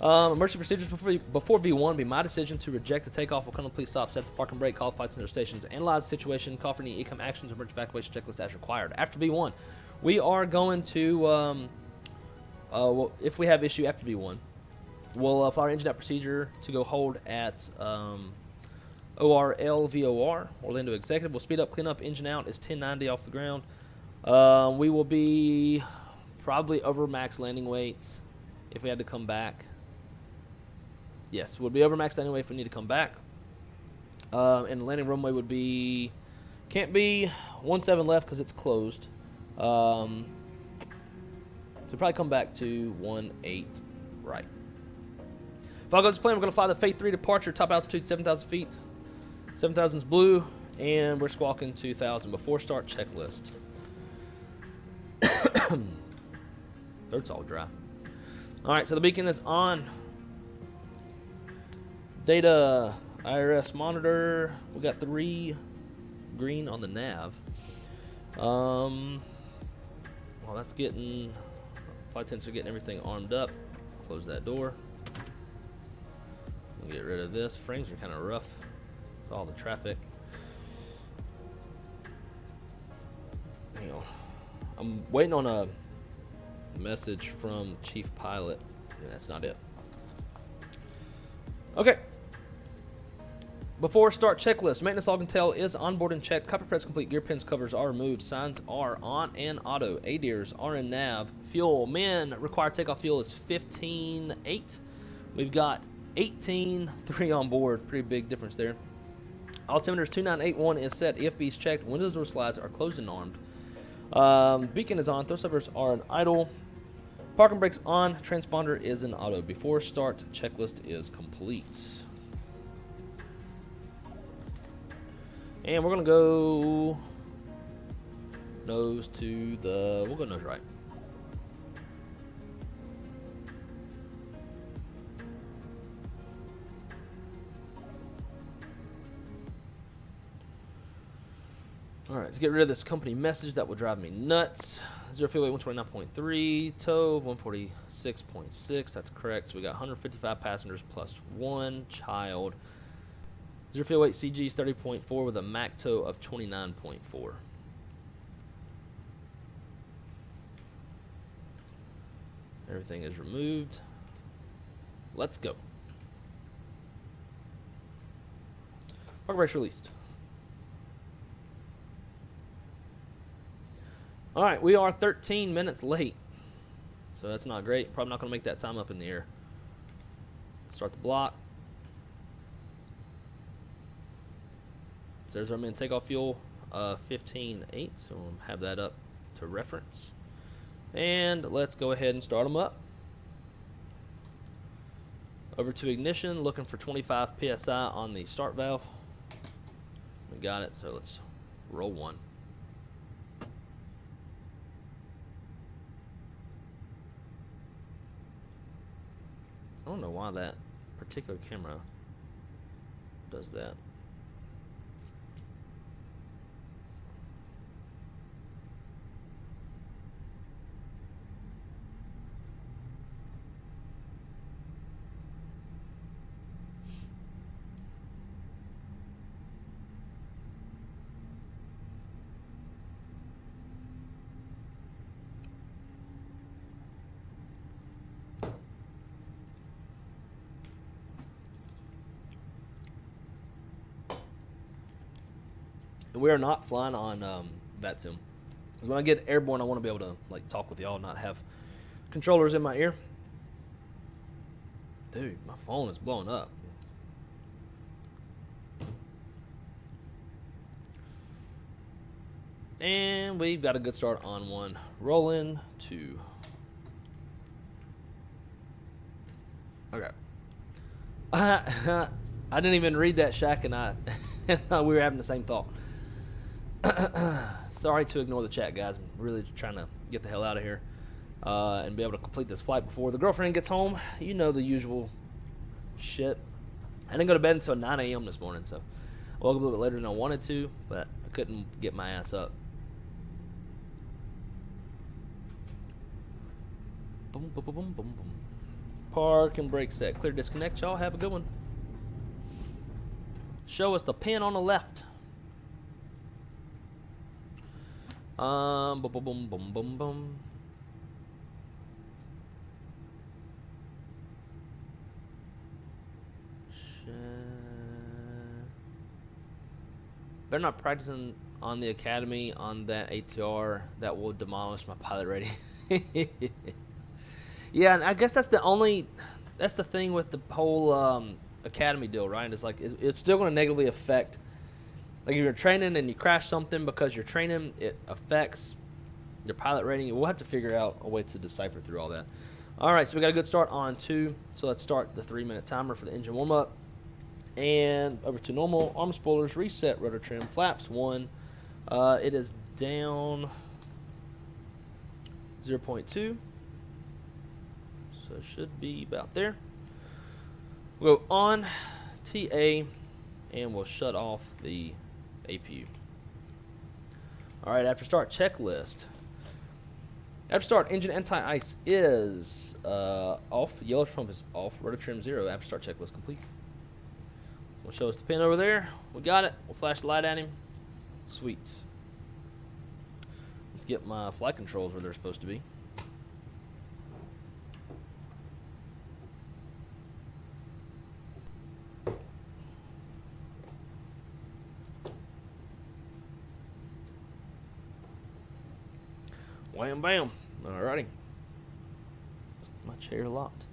Emergency procedures before V1 be my decision to reject the takeoff. We'll come to complete stop, set the park and brake, call flight center stations, analyze the situation, call for any ECOM actions, emergency evacuation checklist as required. After V1, we are going to, if we have issue after V1, we'll follow our engine out procedure to go hold at ORLVOR, Orlando Executive. We'll speed up, clean up, engine out is 1090 off the ground. We will be probably over max landing weights if we had to come back. Yes, we'll be over max landing weight if we need to come back. And the landing runway would be, can't be 17 left because it's closed. So probably come back to 18 right. If all goes to plan, we're going to fly the Fate 3 departure, top altitude 7,000 feet. 7,000 is blue, and we're squawking 2,000 before start checklist. Throat's all dry. Alright, so the beacon is on. Data IRS monitor. We got 3 green on the nav. Well, that's getting, flight attendants are getting everything armed up. Close that door. We'll get rid of this. Frames are kind of rough with all the traffic. Hang on. I'm waiting on a message from Chief Pilot. Yeah, that's not it. Okay. Before start checklist, maintenance log and tail is on board and checked. Copper press complete. Gear pins covers are removed. Signs are on and auto. ADIRs are in nav. Fuel. Min required takeoff fuel is 15.8. We've got 18.3 on board. Pretty big difference there. Altimeters 2981 is set. EFB's checked. Windows door slides are closed and armed. Beacon is on. Thrust levers are in idle. Parking brakes on. Transponder is in auto. Before start checklist is complete. And we're going to go nose to the, we'll go nose right. Alright, let's get rid of this company message that will drive me nuts. 0 fuel weight 129.3, tow 146.6, that's correct. So we got 155 passengers plus 1 child. 0 fuel weight CG is 30.4 with a MAC tow of 29.4. Everything is removed. Let's go. Park brakes released. Alright, we are 13 minutes late. So that's not great. Probably not going to make that time up in the air. Start the block. There's our main takeoff fuel, 15.8. So we'll have that up to reference. And let's go ahead and start them up. Over to ignition, looking for 25 psi on the start valve. We got it, so let's roll one. I don't know why that particular camera does that. And we are not flying on VATSIM. Because when I get airborne, I want to be able to like talk with y'all, not have controllers in my ear. Dude, my phone is blowing up. And we've got a good start on one. Rolling two. Okay. I didn't even read that, Shaq, and we were having the same thought. Sorry to ignore the chat, guys. I'm really trying to get the hell out of here and be able to complete this flight before the girlfriend gets home. You know the usual shit. I didn't go to bed until 9 a.m. this morning, so I woke up a little bit later than I wanted to, but I couldn't get my ass up. Boom, boom, boom, boom, boom, boom. Park and brake set. Clear disconnect. Y'all have a good one. Show us the pin on the left. Boom, boom, boom, boom, boom, boom. Better not practicing on the academy on that ATR. That will demolish my pilot rating. Yeah, and I guess that's the thing with the whole academy deal, right? It's like it's still going to negatively affect. Like if you're training and you crash something because you're training, it affects your pilot rating. We'll have to figure out a way to decipher through all that. All right, so we got a good start on 2. So let's start the 3-minute timer for the engine warm up. And over to normal, arm spoilers, reset, rudder trim, flaps 1. It is down 0.2. So it should be about there. We'll go on TA and we'll shut off the APU. Alright, after start checklist. After start, engine anti-ice is off. Yellow pump is off. Rudder trim 0. After start checklist complete. We'll show us the pin over there. We got it. We'll flash the light at him. Sweet. Let's get my flight controls where they're supposed to be. Wham bam. Alrighty. My chair locked.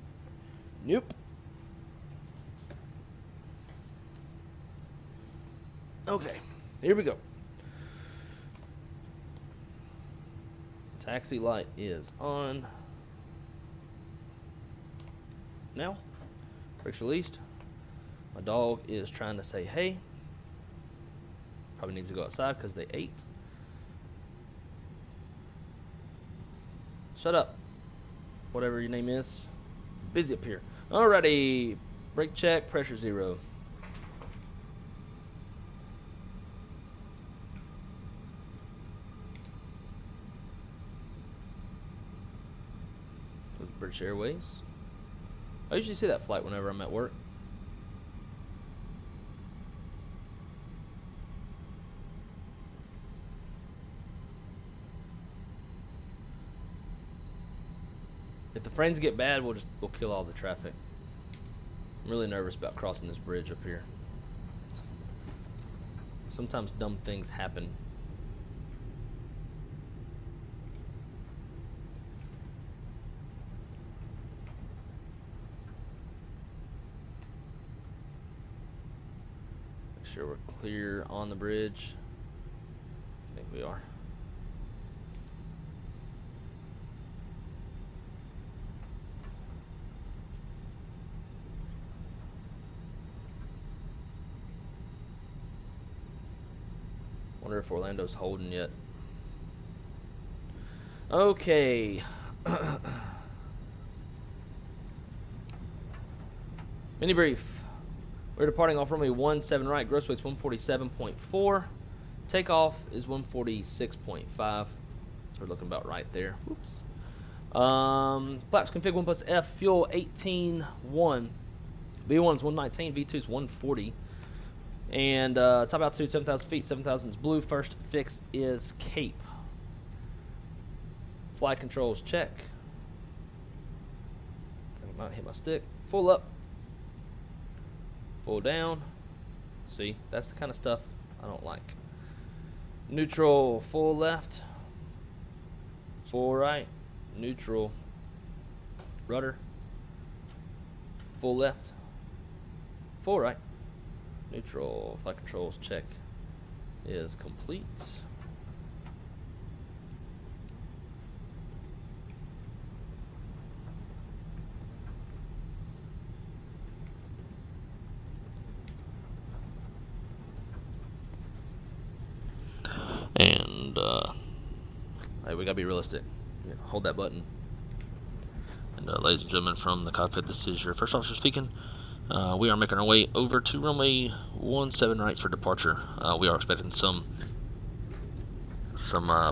Nope. Okay, here we go. Taxi light is on. Now, brakes released. My dog is trying to say hey. Probably needs to go outside because they ate. Shut up. Whatever your name is. Busy up here. Alrighty. Brake check, pressure 0. British Airways. I usually see that flight whenever I'm at work. If the frames get bad, we'll kill all the traffic. I'm really nervous about crossing this bridge up here. Sometimes dumb things happen. Make sure we're clear on the bridge. I think we are. Wonder if Orlando's holding yet. Okay. Mini brief. We're departing off runway 17 right. Gross weight's 147.4. Takeoff is 146.5. So we're looking about right there. Whoops. Flaps config 1 plus F. Fuel 18.1. V1 is 119. V2 is 140. And top altitude 7,000 feet. 7,000 is blue. First fix is Cape. Flight controls check. I might hit my stick. Full up. Full down. See, that's the kind of stuff I don't like. Neutral, full left. Full right. Neutral. Rudder. Full left. Full right. Neutral. Flight controls check is complete. And hey, we gotta be realistic. Yeah, hold that button. And ladies and gentlemen, from the cockpit, this is your first officer speaking. We are making our way over to runway 17 right for departure. We are expecting some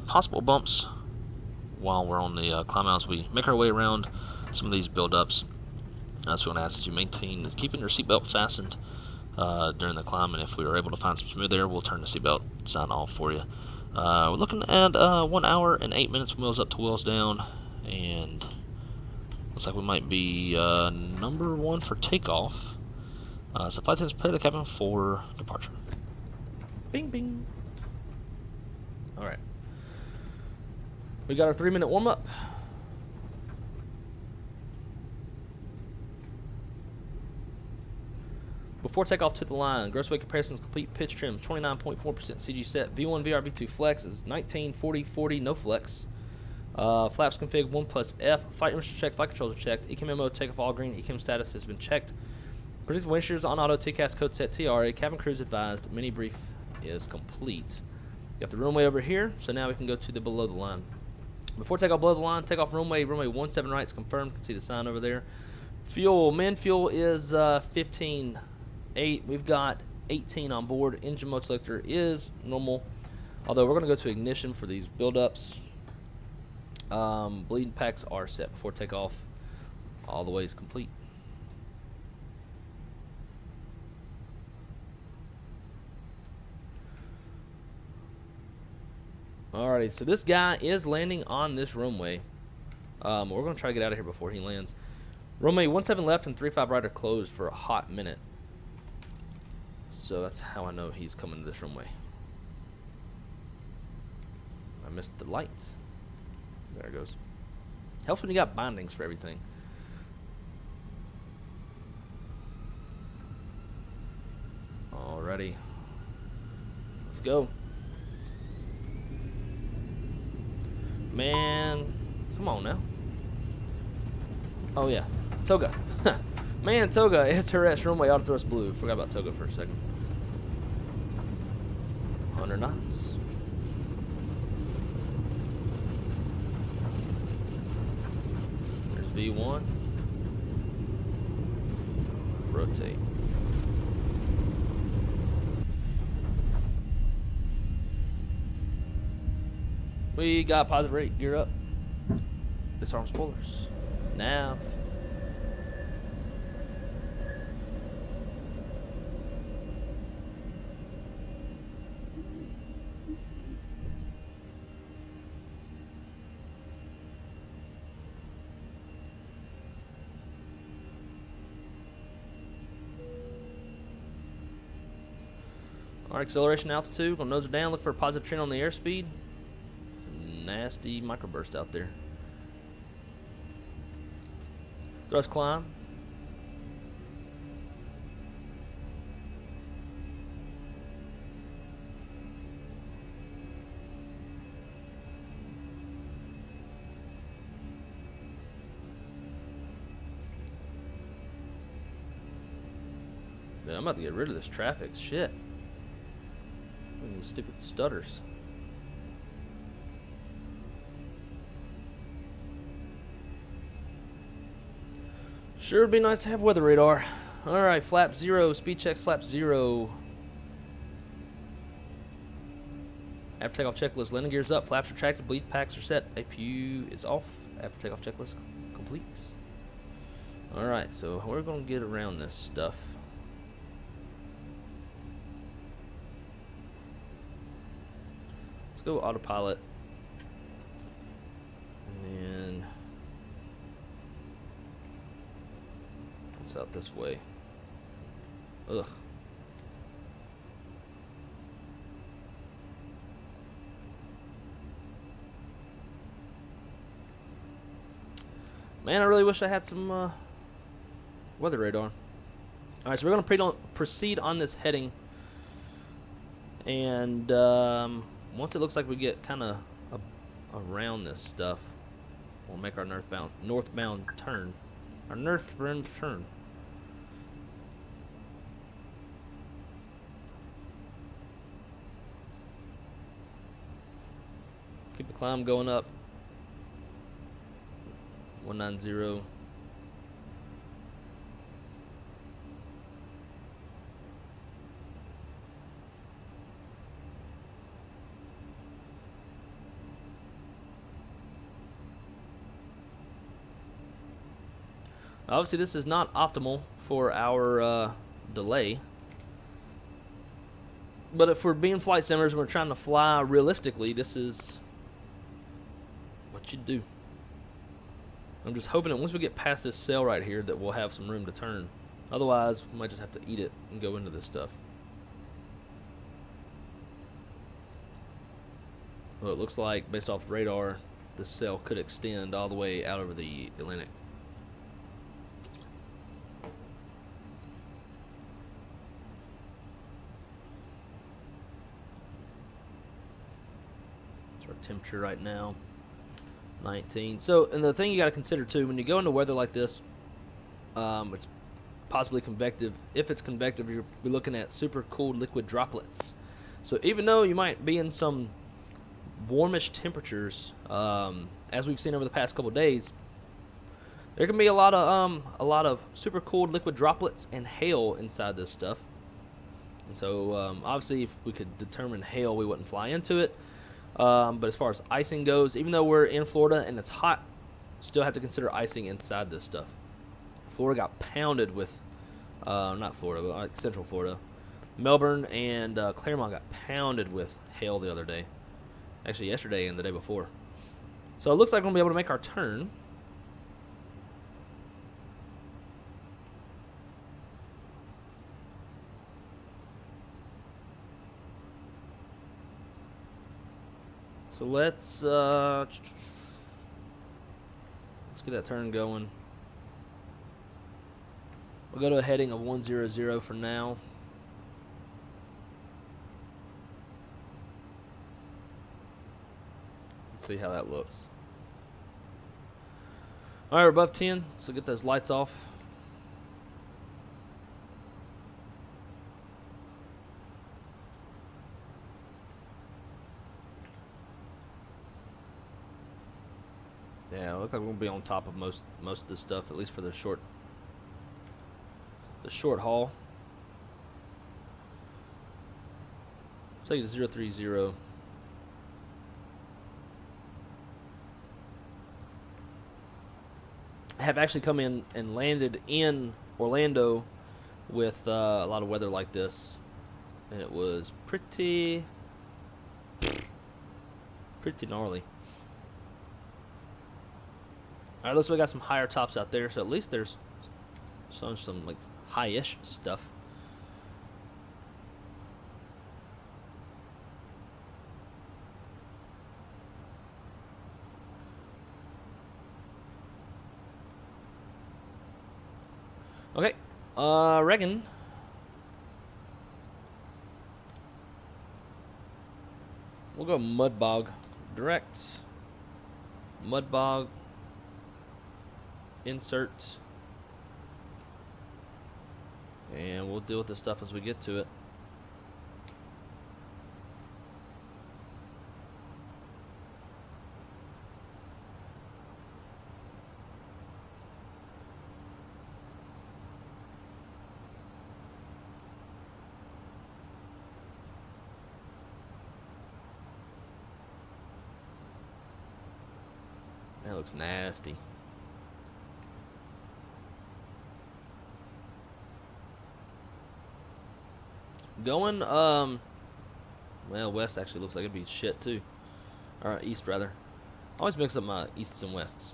possible bumps while we're on the climb out as we make our way around some of these build-ups. So we want to ask that you maintain keeping your seatbelt fastened during the climb, and if we are able to find some smooth air, we'll turn the seatbelt sign off for you. We're looking at 1 hour and 8 minutes from wheels up to wheels down, and looks like we might be number 1 for takeoff. So flight attendants prepare the cabin for departure. Bing, bing. Alright. We got our 3-minute warm-up. Before takeoff to the line, gross weight comparisons, complete pitch trim, 29.4% CG set. V1 VR V2 flex is 19, 40, 40, no flex. Flaps config 1 plus F. Flight instruments checked, flight controls are checked. ECM mode, takeoff all green. ECM status has been checked. Predictive wind shears on auto, TCAS code set TRA. Cabin crews advised. Mini brief is complete. Got the runway over here, so now we can go to the below the line. Before takeoff below the line, takeoff runway 17 right is confirmed. You can see the sign over there. Fuel, main fuel is 15.8. We've got 18 on board. Engine mode selector is normal, although we're going to go to ignition for these build-ups. Bleeding packs are set before takeoff. All the way is complete. Alrighty, so this guy is landing on this runway. We're going to try to get out of here before he lands. Runway 17 left and 35 right are closed for a hot minute. So that's how I know he's coming to this runway. I missed the lights. There it goes. Helps when you got bindings for everything. Alrighty. Let's go. Man, come on now. Oh yeah, Toga. Man, Toga, SRS runway auto thrust blue. Forgot about Toga for a second. 100 knots. There's V1. Rotate. We got positive rate. Gear up. Disarm spoilers. nav. Our acceleration altitude, gonna nose her down, look for a positive trend on the airspeed. It's a nasty microburst out there. Thrust climb. Dude, I'm about to get rid of this traffic. Shit. These stupid stutters. Sure would be nice to have weather radar. Alright, flap 0, speed checks flap 0. After takeoff checklist, landing gears up, flaps retracted, bleed packs are set, APU is off. After takeoff checklist complete. Alright, so we're going to get around this stuff. Let's go autopilot. And it's out this way. Ugh. Man, I really wish I had some weather radar. Alright, so we're going to proceed on this heading. And once it looks like we get kind of around this stuff, we'll make our northbound turn. Our northbound turn. Keep the climb going up. 190. Obviously, this is not optimal for our delay. But if we're being flight simulators and we're trying to fly realistically, this is what you do. I'm just hoping that once we get past this cell right here that we'll have some room to turn. Otherwise, we might just have to eat it and go into this stuff. Well, it looks like, based off radar, this cell could extend all the way out over the Atlantic. That's our temperature right now. 19. So, and the thing you got to consider too, when you go into weather like this, it's possibly convective. If it's convective, you're looking at super cooled liquid droplets. So even though you might be in some warmish temperatures, as we've seen over the past couple days, there can be a lot of super cooled liquid droplets and hail inside this stuff. And so obviously, if we could determine hail, we wouldn't fly into it. But as far as icing goes, even though we're in Florida and it's hot, still have to consider icing inside this stuff. Florida got pounded with, not Florida, but like Central Florida. Melbourne and Claremont got pounded with hail the other day. Actually, yesterday and the day before. So it looks like we're going to be able to make our turn. So let's get that turn going. We'll go to a heading of 100 for now. Let's see how that looks. All right, we're above 10, so get those lights off. Yeah, it looks like we're gonna be on top of most of this stuff, at least for the short haul. Let's take it to 030. have actually come in and landed in Orlando with a lot of weather like this, and it was pretty gnarly. Alright, looks like we got some higher tops out there, so at least there's some like high-ish stuff. Okay, reckon we'll go mud bog direct, mud bog, insert, and we'll deal with this stuff as we get to it. That looks nasty. Going, well, west actually looks like it'd be shit too. Or east, rather. I always mix up my easts and wests.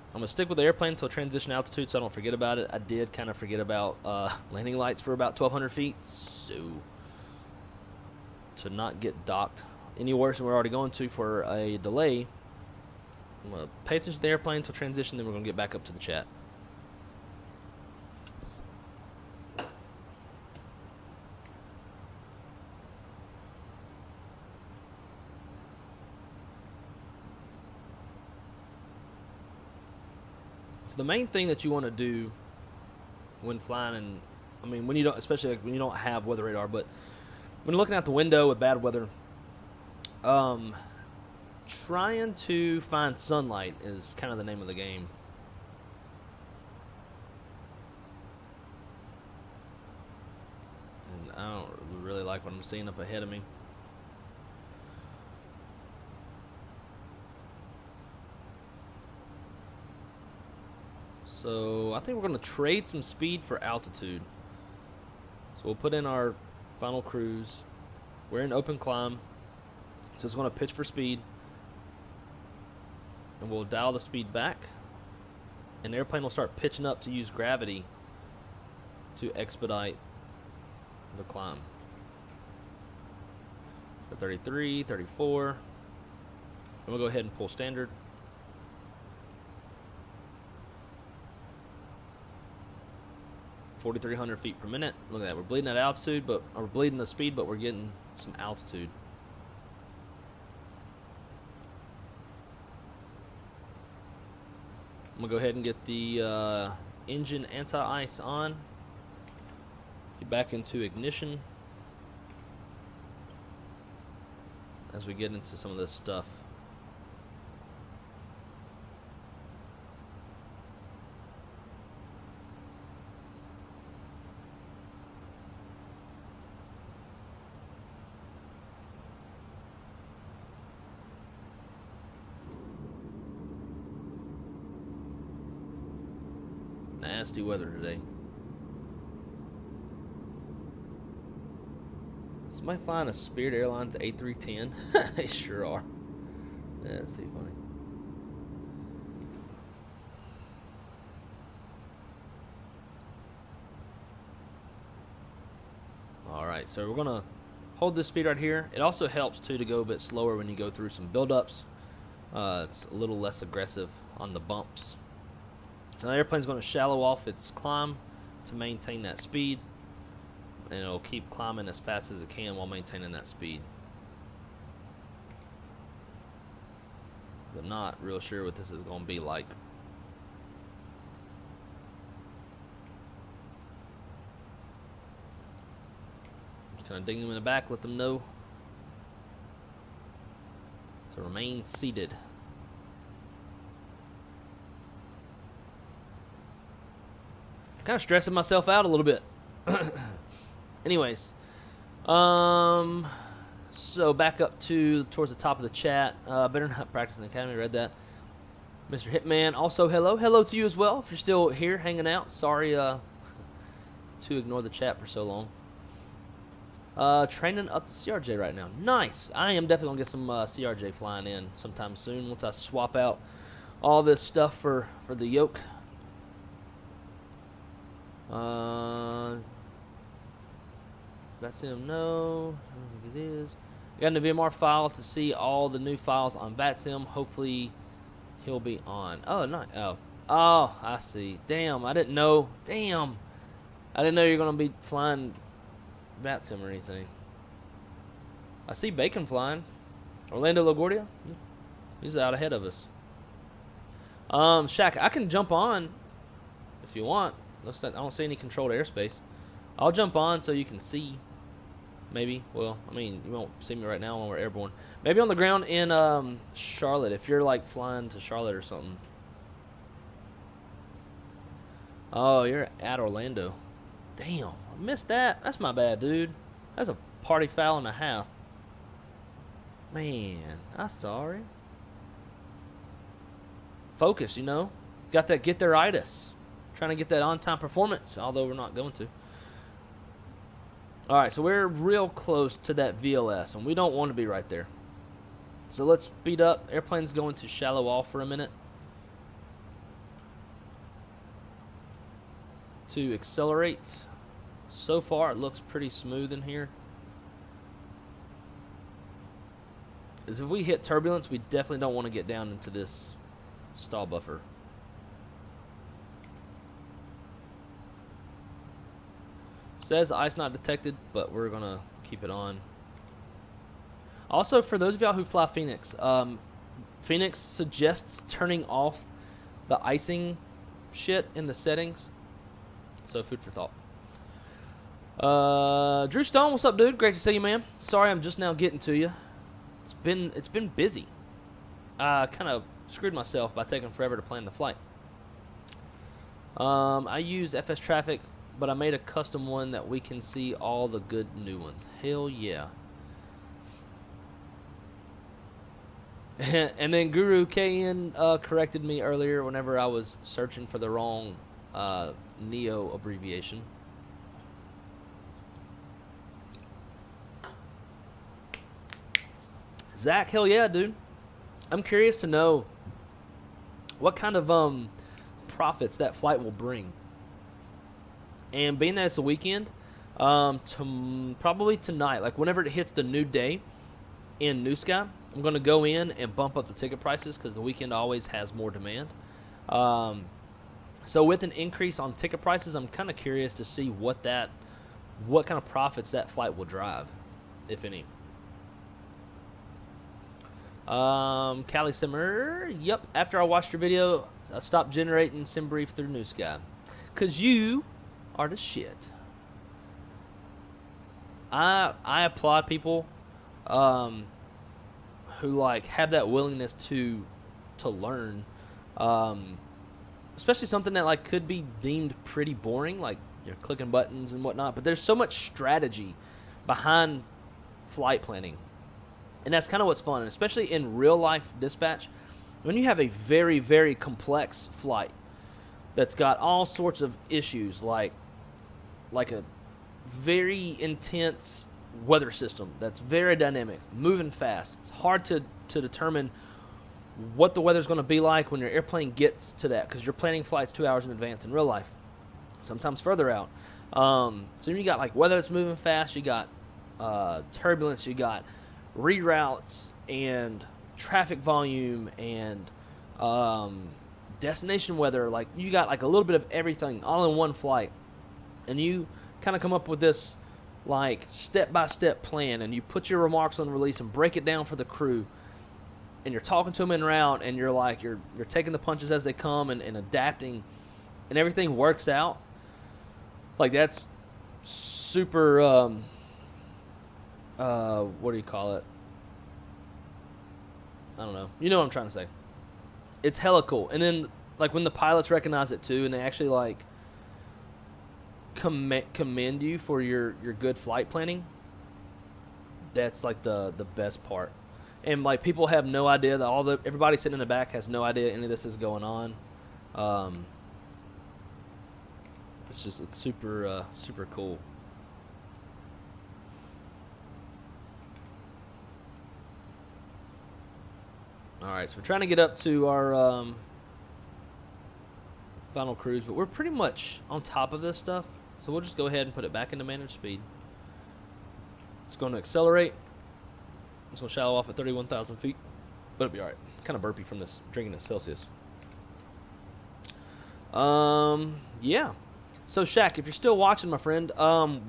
I'm going to stick with the airplane until transition altitude so I don't forget about it. I did kind of forget about landing lights for about 1,200 feet, so to not get docked any worse than we're already going to for a delay, I'm going to pay attention to the airplane until transition, then we're going to get back up to the chat. So the main thing that you want to do when flying, and I mean when you don't, especially like when you don't have weather radar, but when you're looking out the window with bad weather, trying to find sunlight is kind of the name of the game. And I don't really like what I'm seeing up ahead of me. So I think we're going to trade some speed for altitude. So we'll put in our final cruise. We're in open climb, so it's going to pitch for speed, and we'll dial the speed back, and the airplane will start pitching up to use gravity to expedite the climb. So 33, 34, and we'll go ahead and pull standard. 4,300 feet per minute. Look at that. We're bleeding at altitude, but we're bleeding the speed, but we're getting some altitude. I'm gonna go ahead and get the engine anti-ice on. Get back into ignition as we get into some of this stuff. Nasty weather today. Somebody flying a Spirit Airlines A310? They sure are. Yeah, that's pretty funny. Alright, so we're gonna hold this speed right here. It also helps too to go a bit slower when you go through some buildups. It's a little less aggressive on the bumps. So the airplane's going to shallow off its climb to maintain that speed, and it'll keep climbing as fast as it can while maintaining that speed. I'm not real sure what this is going to be like. Just kind of ding them in the back, let them know. So remain seated. Kind of stressing myself out a little bit. Anyways, so So back up towards the top of the chat. Better not practice in the academy. Read that. Mr. Hitman. Also, hello to you as well. If you're still here hanging out, sorry to ignore the chat for so long. Training up the CRJ right now. Nice. I am definitely gonna get some CRJ flying in sometime soon once I swap out all this stuff for the yoke. That's him. No, I don't think it is. Got a VMR file to see all the new files on VATSIM. Hopefully he'll be on. Oh, not. Oh, I see. Damn, I didn't know. Damn, I didn't know you're gonna be flying VATSIM or anything. I see Bacon flying. Orlando LaGuardia. He's out ahead of us. Shaq, I can jump on if you want. I don't see any controlled airspace. I'll jump on so you can see. Maybe. Well, I mean, you won't see me right now when we're airborne. Maybe on the ground in Charlotte, if you're like flying to Charlotte or something. Oh, you're at Orlando. Damn, I missed that. That's my bad, dude. That's a party foul and a half. Man, I'm sorry. Focus, you know. Got that get there-itis. Trying to get that on-time performance, although we're not going to. Alright, so we're real close to that VLS, and we don't want to be right there. So let's speed up. Airplane's going to shallow off for a minute. To accelerate. So far, it looks pretty smooth in here. As if we hit turbulence, we definitely don't want to get down into this stall buffer. Says ice not detected, but we're gonna keep it on. Also, for those of y'all who fly FENIX, FENIX suggests turning off the icing shit in the settings. So food for thought. Drew Stone, what's up, dude? Great to see you, man. Sorry, I'm just now getting to you. It's been busy. I kind of screwed myself by taking forever to plan the flight. I use FS Traffic, but I made a custom one that we can see all the good new ones. Hell yeah. And then Guru KN corrected me earlier whenever I was searching for the wrong Neo abbreviation. Zach, hell yeah, dude. I'm curious to know what kind of profits that flight will bring. And being that it's a weekend, probably tonight, like whenever it hits the new day in New Sky, I'm going to go in and bump up the ticket prices because the weekend always has more demand. So with an increase on ticket prices, I'm kind of curious to see what kind of profits that flight will drive, if any. Callie Simmer, yep, after I watched your video, I stopped generating SimBrief through New Sky. Because you are the shit. I applaud people who like have that willingness to learn, especially something that like could be deemed pretty boring, like you're clicking buttons and whatnot. But there's so much strategy behind flight planning, and that's kind of what's fun, especially in real life dispatch. When you have a very, very complex flight that's got all sorts of issues, like a very intense weather system that's very dynamic, moving fast. It's hard to determine what the weather's going to be like when your airplane gets to that, because you're planning flights 2 hours in advance in real life, sometimes further out. So you got like weather that's moving fast, you got turbulence, you got reroutes and traffic volume and destination weather. Like you got like a little bit of everything all in one flight, and you kind of come up with this like step-by-step plan, and you put your remarks on the release and break it down for the crew, and you're talking to them en route, and you're like you're taking the punches as they come and adapting, and everything works out. Like that's super what do you call it? I don't know. You know what I'm trying to say. It's hella cool. And then like when the pilots recognize it too, and they actually like commend you for your good flight planning, That's like the best part. And like people have no idea that everybody sitting in the back has no idea any of this is going on. It's super super cool. All right, so we're trying to get up to our final cruise, but we're pretty much on top of this stuff. So we'll just go ahead and put it back into managed speed. It's going to accelerate. It's going to shallow off at 31,000 feet, but it'll be all right. Kind of burpy from this drinking this Celsius. Yeah. So Shaq, if you're still watching, my friend,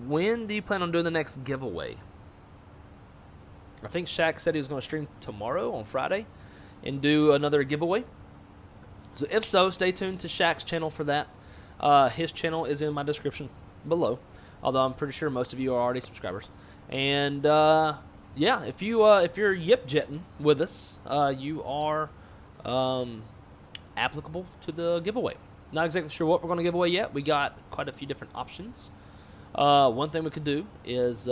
when do you plan on doing the next giveaway? I think Shaq said he was going to stream tomorrow on Friday and do another giveaway. So if so, stay tuned to Shaq's channel for that. His channel is in my description below, although I'm pretty sure most of you are already subscribers. And yeah, if you're YIPJETting with us, you are applicable to the giveaway. Not exactly sure what we're going to give away yet. We got quite a few different options. One thing we could do is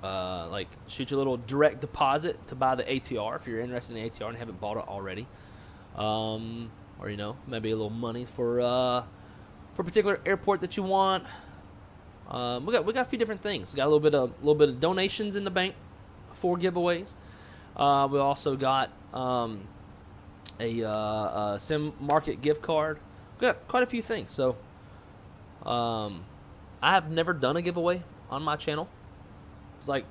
like shoot you a little direct deposit to buy the ATR if you're interested in the ATR and haven't bought it already, or you know, maybe a little money for a particular airport that you want. We got a few different things. We got a little bit of donations in the bank for giveaways. We also got a Sim Market gift card. We got quite a few things. So I have never done a giveaway on my channel. It's like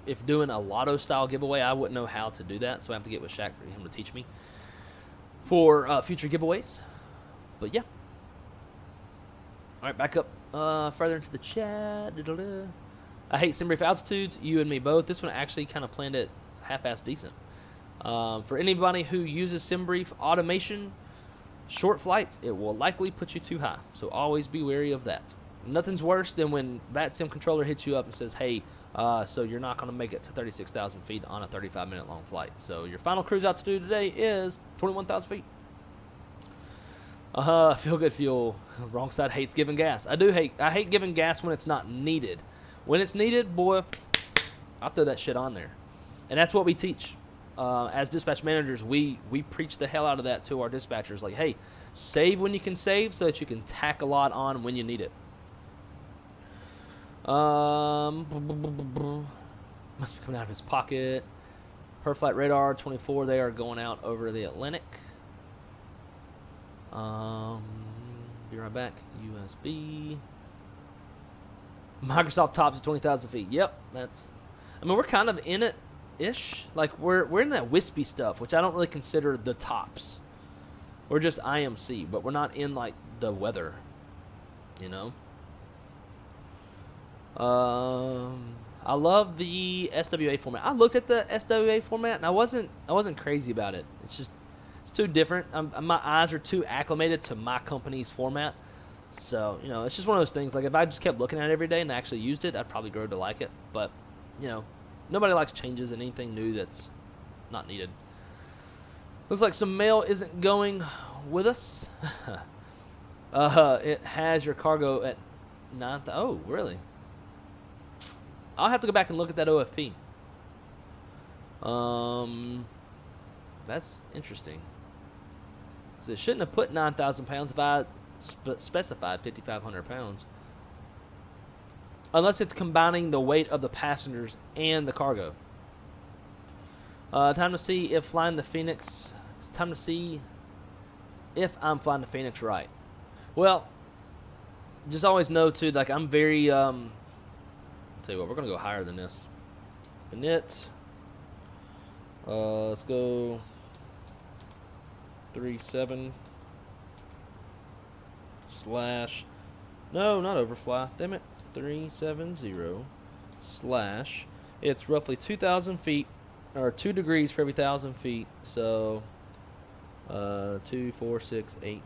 if doing a lotto style giveaway, I wouldn't know how to do that, so I have to get with Shaq for him to teach me for future giveaways. But yeah. All right, back up further into the chat. I hate sim brief altitudes. You and me both. This one actually kind of planned it half-assed decent. For anybody who uses sim brief automation, short flights, it will likely put you too high. So always be wary of that. Nothing's worse than when that sim controller hits you up and says, hey, so you're not going to make it to 36,000 feet on a 35-minute long flight. So your final cruise altitude today is 21,000 feet. Feel good fuel. Wrong side hates giving gas. I hate giving gas when it's not needed. When it's needed, boy, I'll throw that shit on there. And that's what we teach. As dispatch managers, we preach the hell out of that to our dispatchers. Like, hey, save when you can save so that you can tack a lot on when you need it. Must be coming out of his pocket. Per flight radar 24, they are going out over the Atlantic. Be right back. USB. Microsoft tops at 20,000 feet. Yep, that's. I mean, we're kind of in it ish. Like we're in that wispy stuff, which I don't really consider the tops. We're just IMC, but we're not in like the weather. You know. I love the SWA format. I looked at the SWA format and I wasn't crazy about it. It's too different. My eyes are too acclimated to my company's format. So, you know, it's just one of those things. Like, if I just kept looking at it every day and actually used it, I'd probably grow to like it. But, you know, nobody likes changes and anything new that's not needed. Looks like some mail isn't going with us. It has your cargo at 9,000. Oh, really? I'll have to go back and look at that OFP. That's interesting. Because it shouldn't have put 9,000 pounds if I specified 5,500 pounds. Unless it's combining the weight of the passengers and the cargo. Time to see if flying the FENIX. It's time to see if I'm flying the FENIX right. Well, just always know too, like I'm very tell you what, we're gonna go higher than this. Init. Let's go 37 slash. No, not overfly. Damn it. 370 slash. It's roughly 2,000 feet, or 2 degrees for every 1,000 feet. So 2, 4, 6, 8.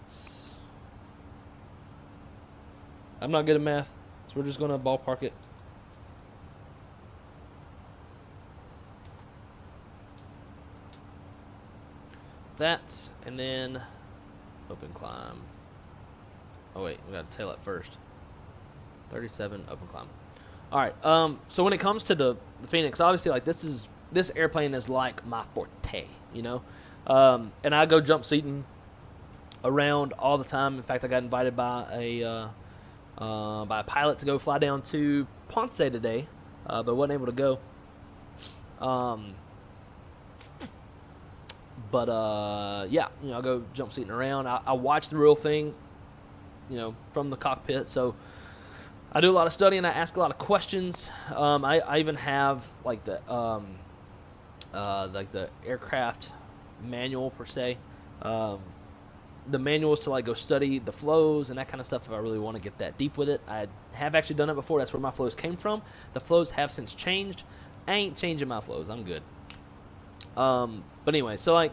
I'm not good at math, so we're just gonna ballpark it. That, and then open climb. Oh wait, we gotta tail it first. 37, open climb. Alright, so when it comes to the the FENIX, obviously, like this airplane is like my forte, you know. And I go jump seating around all the time. In fact, I got invited by a pilot to go fly down to Ponce today, but wasn't able to go. Yeah, you know, I go jump seating around. I watch the real thing, you know, from the cockpit. So I do a lot of studying. I ask a lot of questions. I even have like the aircraft manual per se. The manuals to like go study the flows and that kind of stuff if I really want to get that deep with it. I have actually done it before. That's where my flows came from. The flows have since changed. I ain't changing my flows. I'm good. But anyway, so like,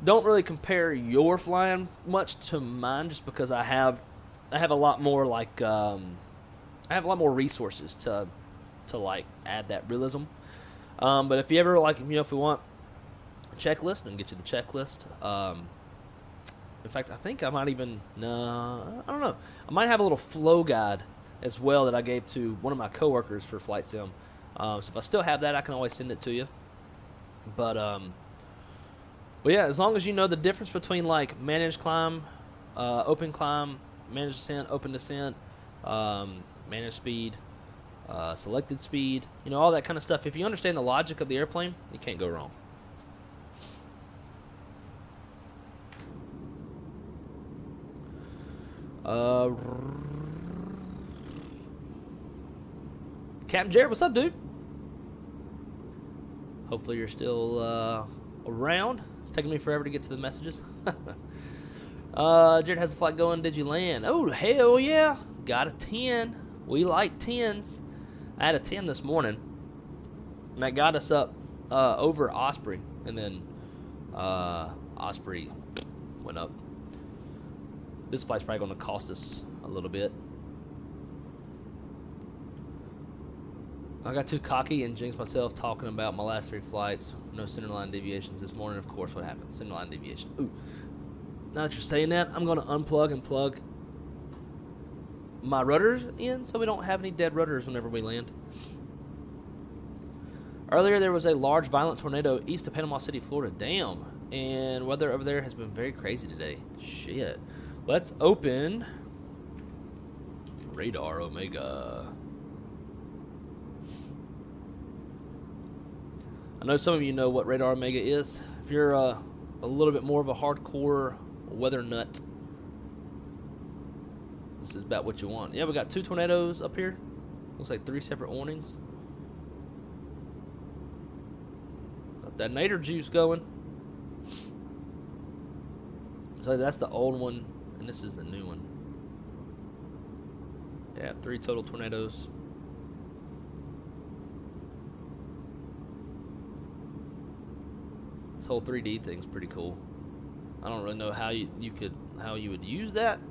don't really compare your flying much to mine, just because I have a lot more like I have a lot more resources to like add that realism. But if you ever like, you know, if we want a checklist, I can get you the checklist. In fact, I think I might even I don't know. I might have a little flow guide as well that I gave to one of my coworkers for Flight Sim. So if I still have that, I can always send it to you. But yeah, as long as you know the difference between like managed climb, open climb, managed descent, open descent, managed speed, selected speed, you know, all that kind of stuff. If you understand the logic of the airplane, you can't go wrong. Captain Jared, what's up, dude? Hopefully you're still around. It's taking me forever to get to the messages. Jared has a flight going. Did you land? Oh, hell yeah. Got a 10. We like 10s. I had a 10 this morning. And that got us up over Osprey. And then Osprey went up. This flight's probably going to cost us a little bit. I got too cocky and jinxed myself talking about my last 3 flights. No centerline deviations this morning. Of course, what happened? Centerline deviation. Ooh. Now that you're saying that, I'm going to unplug and plug my rudders in so we don't have any dead rudders whenever we land. Earlier, there was a large violent tornado east of Panama City, Florida. Damn. And weather over there has been very crazy today. Shit. Let's open Radar Omega. I know some of you know what Radar Omega is. If you're a little bit more of a hardcore weather nut, this is about what you want. Yeah, we got 2 tornadoes up here. Looks like 3 separate warnings. Got that nader juice going. So that's the old one, and this is the new one. Yeah, 3 total tornadoes. This whole 3D thing's pretty cool. I don't really know how you would use that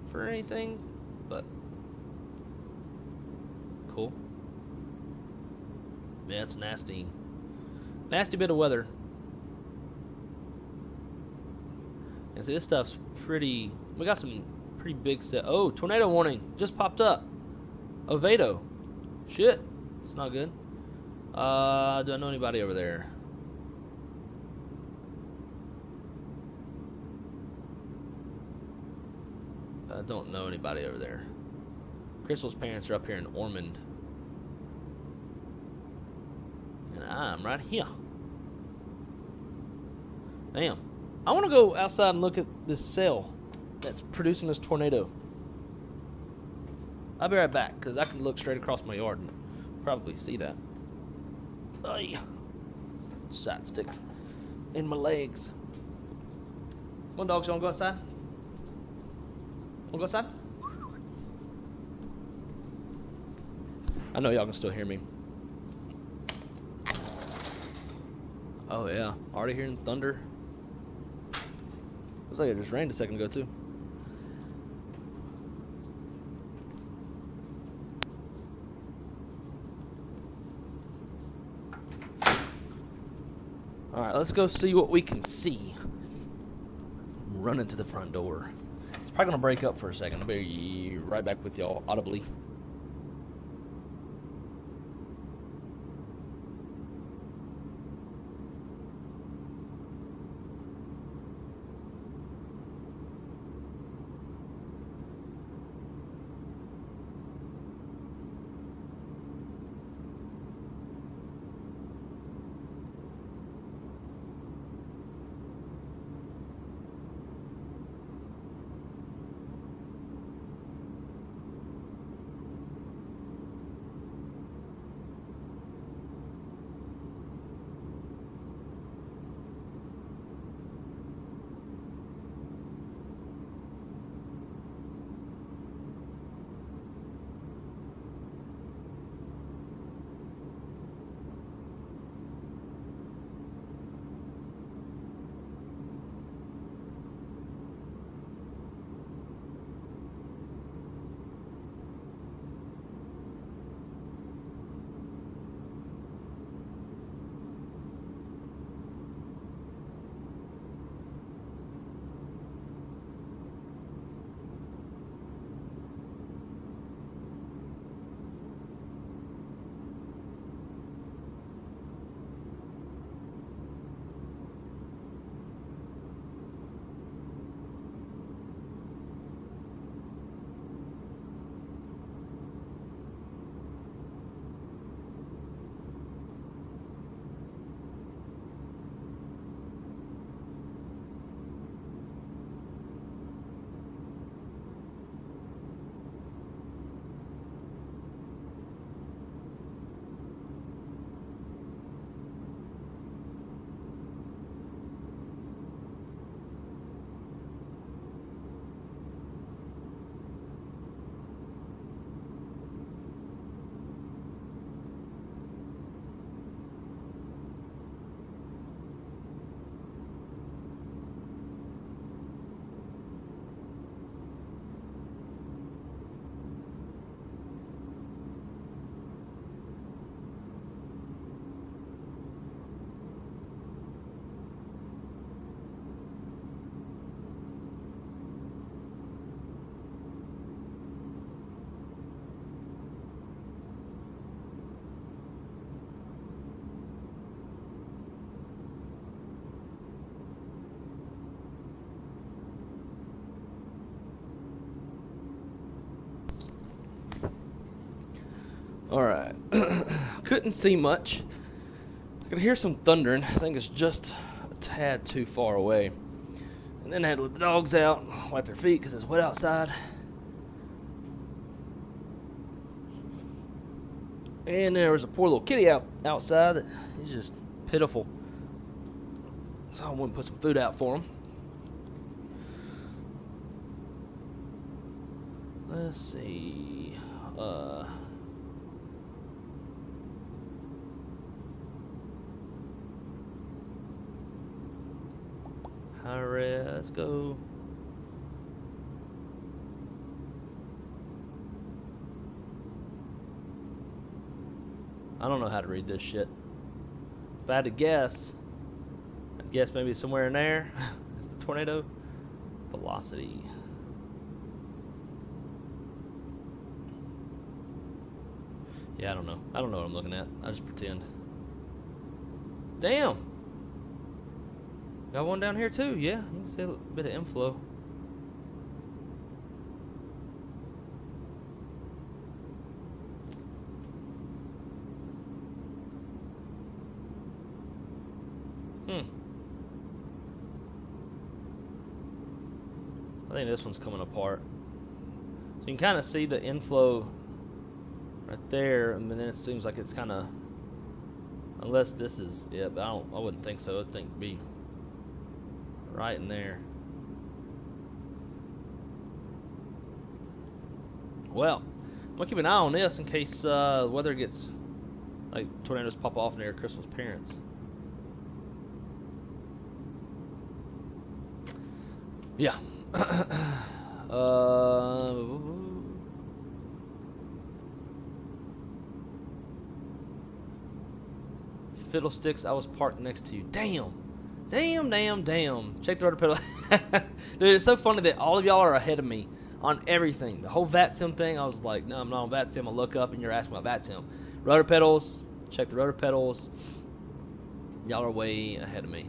for anything, but cool. Yeah, it's nasty bit of weather. And see, this stuff's pretty. We got some pretty big set. Oh, tornado warning just popped up. Oviedo. Shit, it's not good. Do I know anybody over there? I don't know anybody over there. Crystal's parents are up here in Ormond. And I'm right here. Damn. I want to go outside and look at this cell that's producing this tornado. I'll be right back, because I can look straight across my yard and probably see that. Ay. Side sticks in my legs. Come on, dogs, you want to go outside? Want to go outside? I know y'all can still hear me. Oh yeah, already hearing thunder. Looks like it just rained a second ago too. Alright, let's go see what we can see. Running to the front door. It's probably gonna break up for a second. I'll be right back with y'all audibly. Alright. Couldn't see much. I could hear some thundering. I think it's just a tad too far away. And then I had to let the dogs out, wipe their feet because it's wet outside. And there was a poor little kitty outside that he's just pitiful. So I went and put some food out for him. Let's see. Alright, let's go. I don't know how to read this shit. If I had to guess, I'd guess maybe somewhere in there is the tornado velocity. Yeah, I don't know. I don't know what I'm looking at. I just pretend. Damn! Got one down here too. Yeah, you can see a bit of inflow. I think this one's coming apart. So you can kind of see the inflow right there, and then it seems like it's kind of, unless this is it, but I wouldn't think so. I'd think it'd be right in there. Well, I'm gonna keep an eye on this in case the weather gets, like, tornadoes pop off near Crystal's parents. Yeah. Fiddlesticks, I was parked next to you. Damn. Check the rudder pedal. Dude, it's so funny that all of y'all are ahead of me on everything. The whole VATSIM thing, I was like, no, I'm not on VATSIM. I look up and you're asking about VATSIM. Rudder pedals, check the rudder pedals. Y'all are way ahead of me.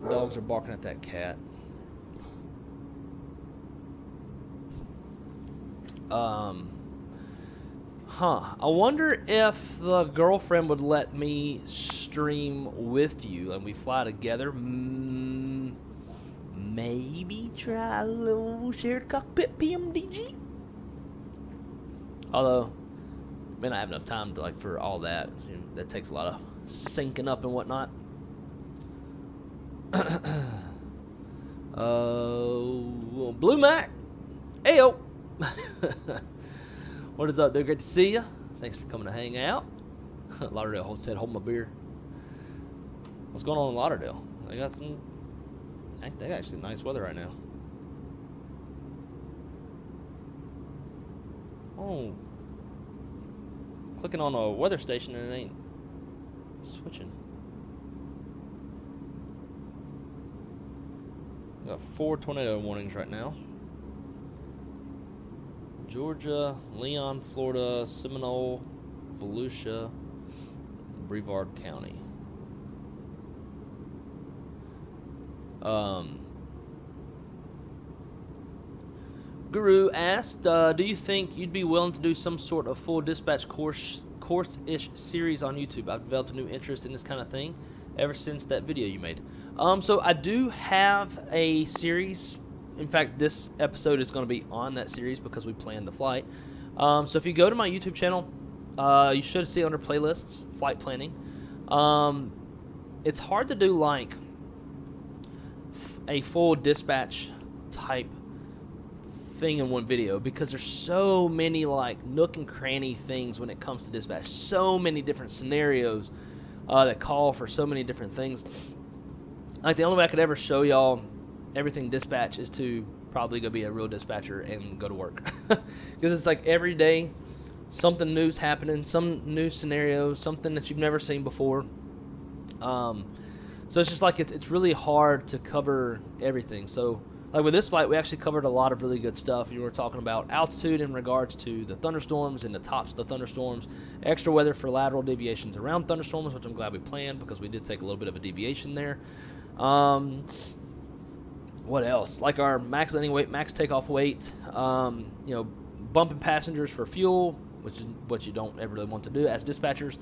Dogs are barking at that cat. I wonder if the girlfriend would let me stream with you and we fly together. Maybe try a little shared cockpit PMDG. Although, man, I have enough time to, like, for all that. You know, that takes a lot of syncing up and whatnot. Blue Mac. Ayo. What is up, dude? Great to see you. Thanks for coming to hang out. Lauderdale said, hold my beer. What's going on in Lauderdale? They got actually nice weather right now. Oh, clicking on a weather station and it ain't switching. We got 4 tornado warnings right now. Georgia, Leon, Florida, Seminole, Volusia, Brevard County. Guru asked, do you think you'd be willing to do some sort of full dispatch course-ish series on YouTube? I've developed a new interest in this kind of thing ever since that video you made. So I do have a series. In fact, this episode is going to be on that series because we planned the flight. So if you go to my YouTube channel, you should see under playlists, flight planning. It's hard to do like a full dispatch type thing in one video because there's so many like nook and cranny things when it comes to dispatch. So many different scenarios that call for so many different things. Like the only way I could ever show y'all everything dispatch is to probably go be a real dispatcher and go to work. Because it's like every day something new's happening, some new scenario, something that you've never seen before. So it's just like it's really hard to cover everything. So like with this flight, we actually covered a lot of really good stuff. You were talking about altitude in regards to the thunderstorms and the tops of the thunderstorms, extra weather for lateral deviations around thunderstorms, which I'm glad we planned because we did take a little bit of a deviation there. what else? Like our max landing weight, max takeoff weight, you know, bumping passengers for fuel, which is what you don't ever really want to do as dispatchers.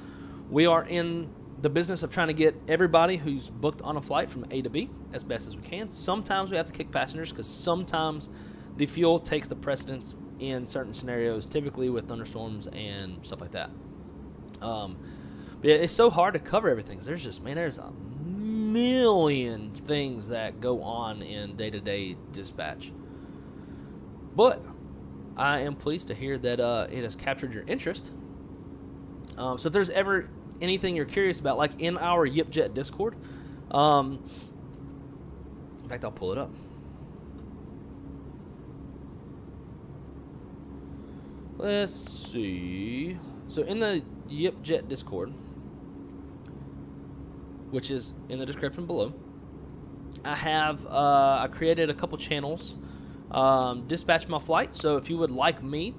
We are in the business of trying to get everybody who's booked on a flight from A to B as best as we can. Sometimes we have to kick passengers because sometimes the fuel takes the precedence in certain scenarios, typically with thunderstorms and stuff like that. But yeah, it's so hard to cover everything. There's just, man, there's a million things that go on in day-to-day dispatch. But I am pleased to hear that it has captured your interest. So if there's ever anything you're curious about, like in our YIPJET Discord, in fact, I'll pull it up. Let's see. So in the YIPJET Discord, which is in the description below, I have I created a couple channels, dispatch my flight. So if you would like me,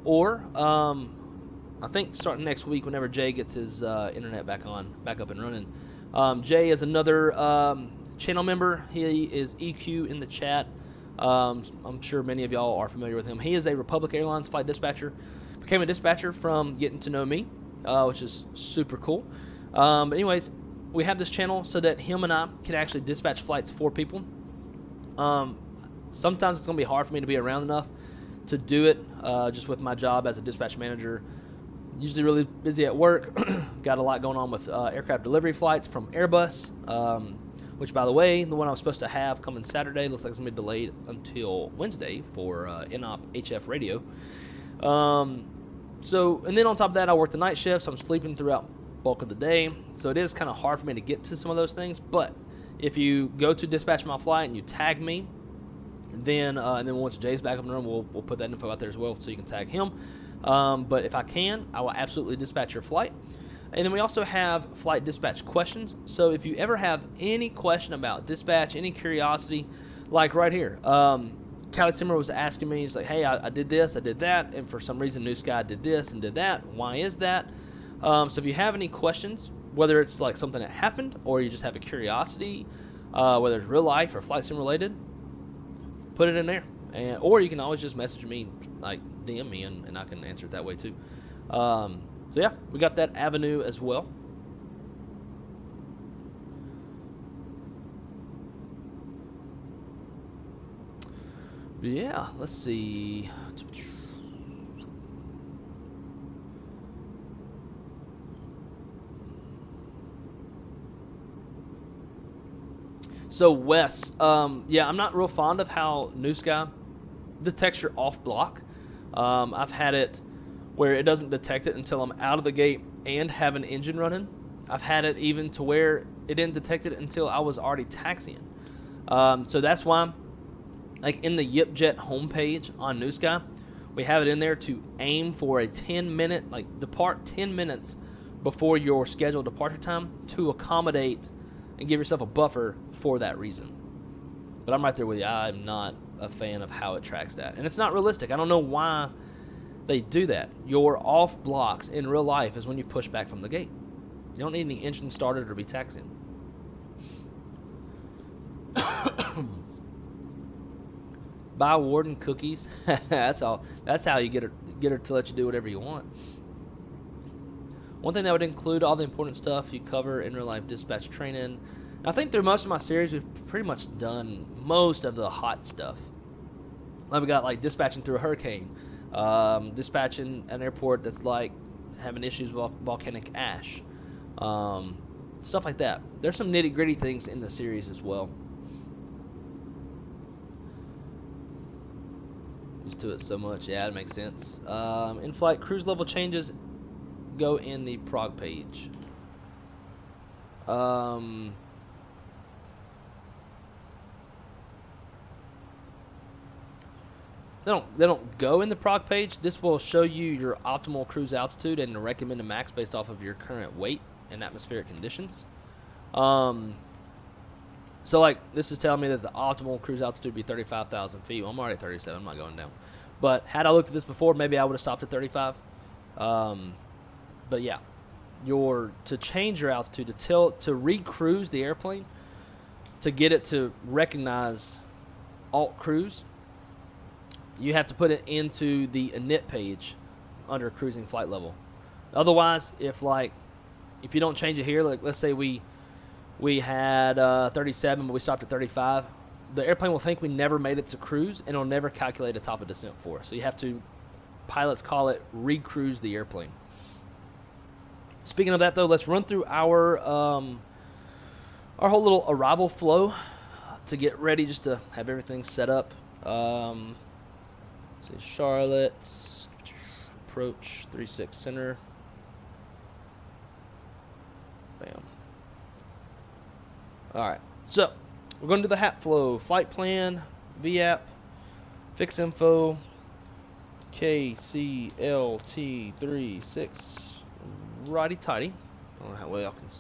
or I think starting next week, whenever Jay gets his internet back up and running, Jay is another channel member. He is EQ in the chat. I'm sure many of y'all are familiar with him. He is a Republic Airlines flight dispatcher. Became a dispatcher from getting to know me, which is super cool. But anyways, we have this channel so that him and I can actually dispatch flights for people. Sometimes it's going to be hard for me to be around enough to do it, just with my job as a dispatch manager. Usually really busy at work. Got a lot going on with aircraft delivery flights from Airbus, which, by the way, the one I was supposed to have coming Saturday looks like it's going to be delayed until Wednesday for NOP HF radio. So, and then on top of that, I work the night shift, so I'm sleeping throughout bulk of the day. So it is kind of hard for me to get to some of those things. But if you go to dispatch my flight and you tag me, then and then once Jay's back up in the room, we'll put that info out there as well, so you can tag him. But if I can, I will absolutely dispatch your flight. And then we also have flight dispatch questions. So if you ever have any question about dispatch, any curiosity, like right here, Callie Simmer was asking me, he's like, hey, I did this, I did that, and for some reason New Sky did this and did that. Why is that? So if you have any questions, whether it's like something that happened or you just have a curiosity, whether it's real life or flight sim related, put it in there. Or you can always just message me, like DM me, and I can answer it that way too. So yeah, we got that avenue as well. But yeah, let's see. So Wes, yeah, I'm not real fond of how New Sky detects your off block. I've had it where it doesn't detect it until I'm out of the gate and have an engine running. I've had it even to where it didn't detect it until I was already taxiing. So that's why, like in the YIPJET homepage on New Sky, we have it in there to aim for a 10-minute, like depart 10 minutes before your scheduled departure time to accommodate and give yourself a buffer for that reason. But I'm right there with you. I'm not a fan of how it tracks that. And it's not realistic. I don't know why they do that. Your off blocks in real life is when you push back from the gate. You don't need any engine started or be taxiing. Buy Warden cookies. That's all. That's how you get her to let you do whatever you want. One thing that would include all the important stuff you cover in real life dispatch training. I think through most of my series, we've pretty much done most of the hot stuff. Like we got like dispatching through a hurricane, dispatching an airport that's like having issues with volcanic ash, stuff like that. There's some nitty gritty things in the series as well. Used to it so much, yeah, it makes sense. In-flight cruise level changes go in the prog page. They don't go in the prog page. This will show you your optimal cruise altitude and the recommended max based off of your current weight and atmospheric conditions. So like this is telling me that the optimal cruise altitude would be 35,000 feet. Well, I'm already at 37. I'm not going down. But had I looked at this before, maybe I would have stopped at 35. But yeah, to change your altitude, to recruise the airplane, to get it to recognize Alt Cruise, you have to put it into the init page under cruising flight level. Otherwise, if you don't change it here, like let's say we had 37 but we stopped at 35, the airplane will think we never made it to cruise and it'll never calculate a top of descent for us. So you have to, pilots call it, recruise the airplane. Speaking of that though, let's run through our whole little arrival flow to get ready, just to have everything set up. See, Charlotte, approach 36 center. Bam. Alright, so we're going to do the HAP flow, flight plan, VAP, fix info, KCLT36, righty tighty. I don't know how well y'all can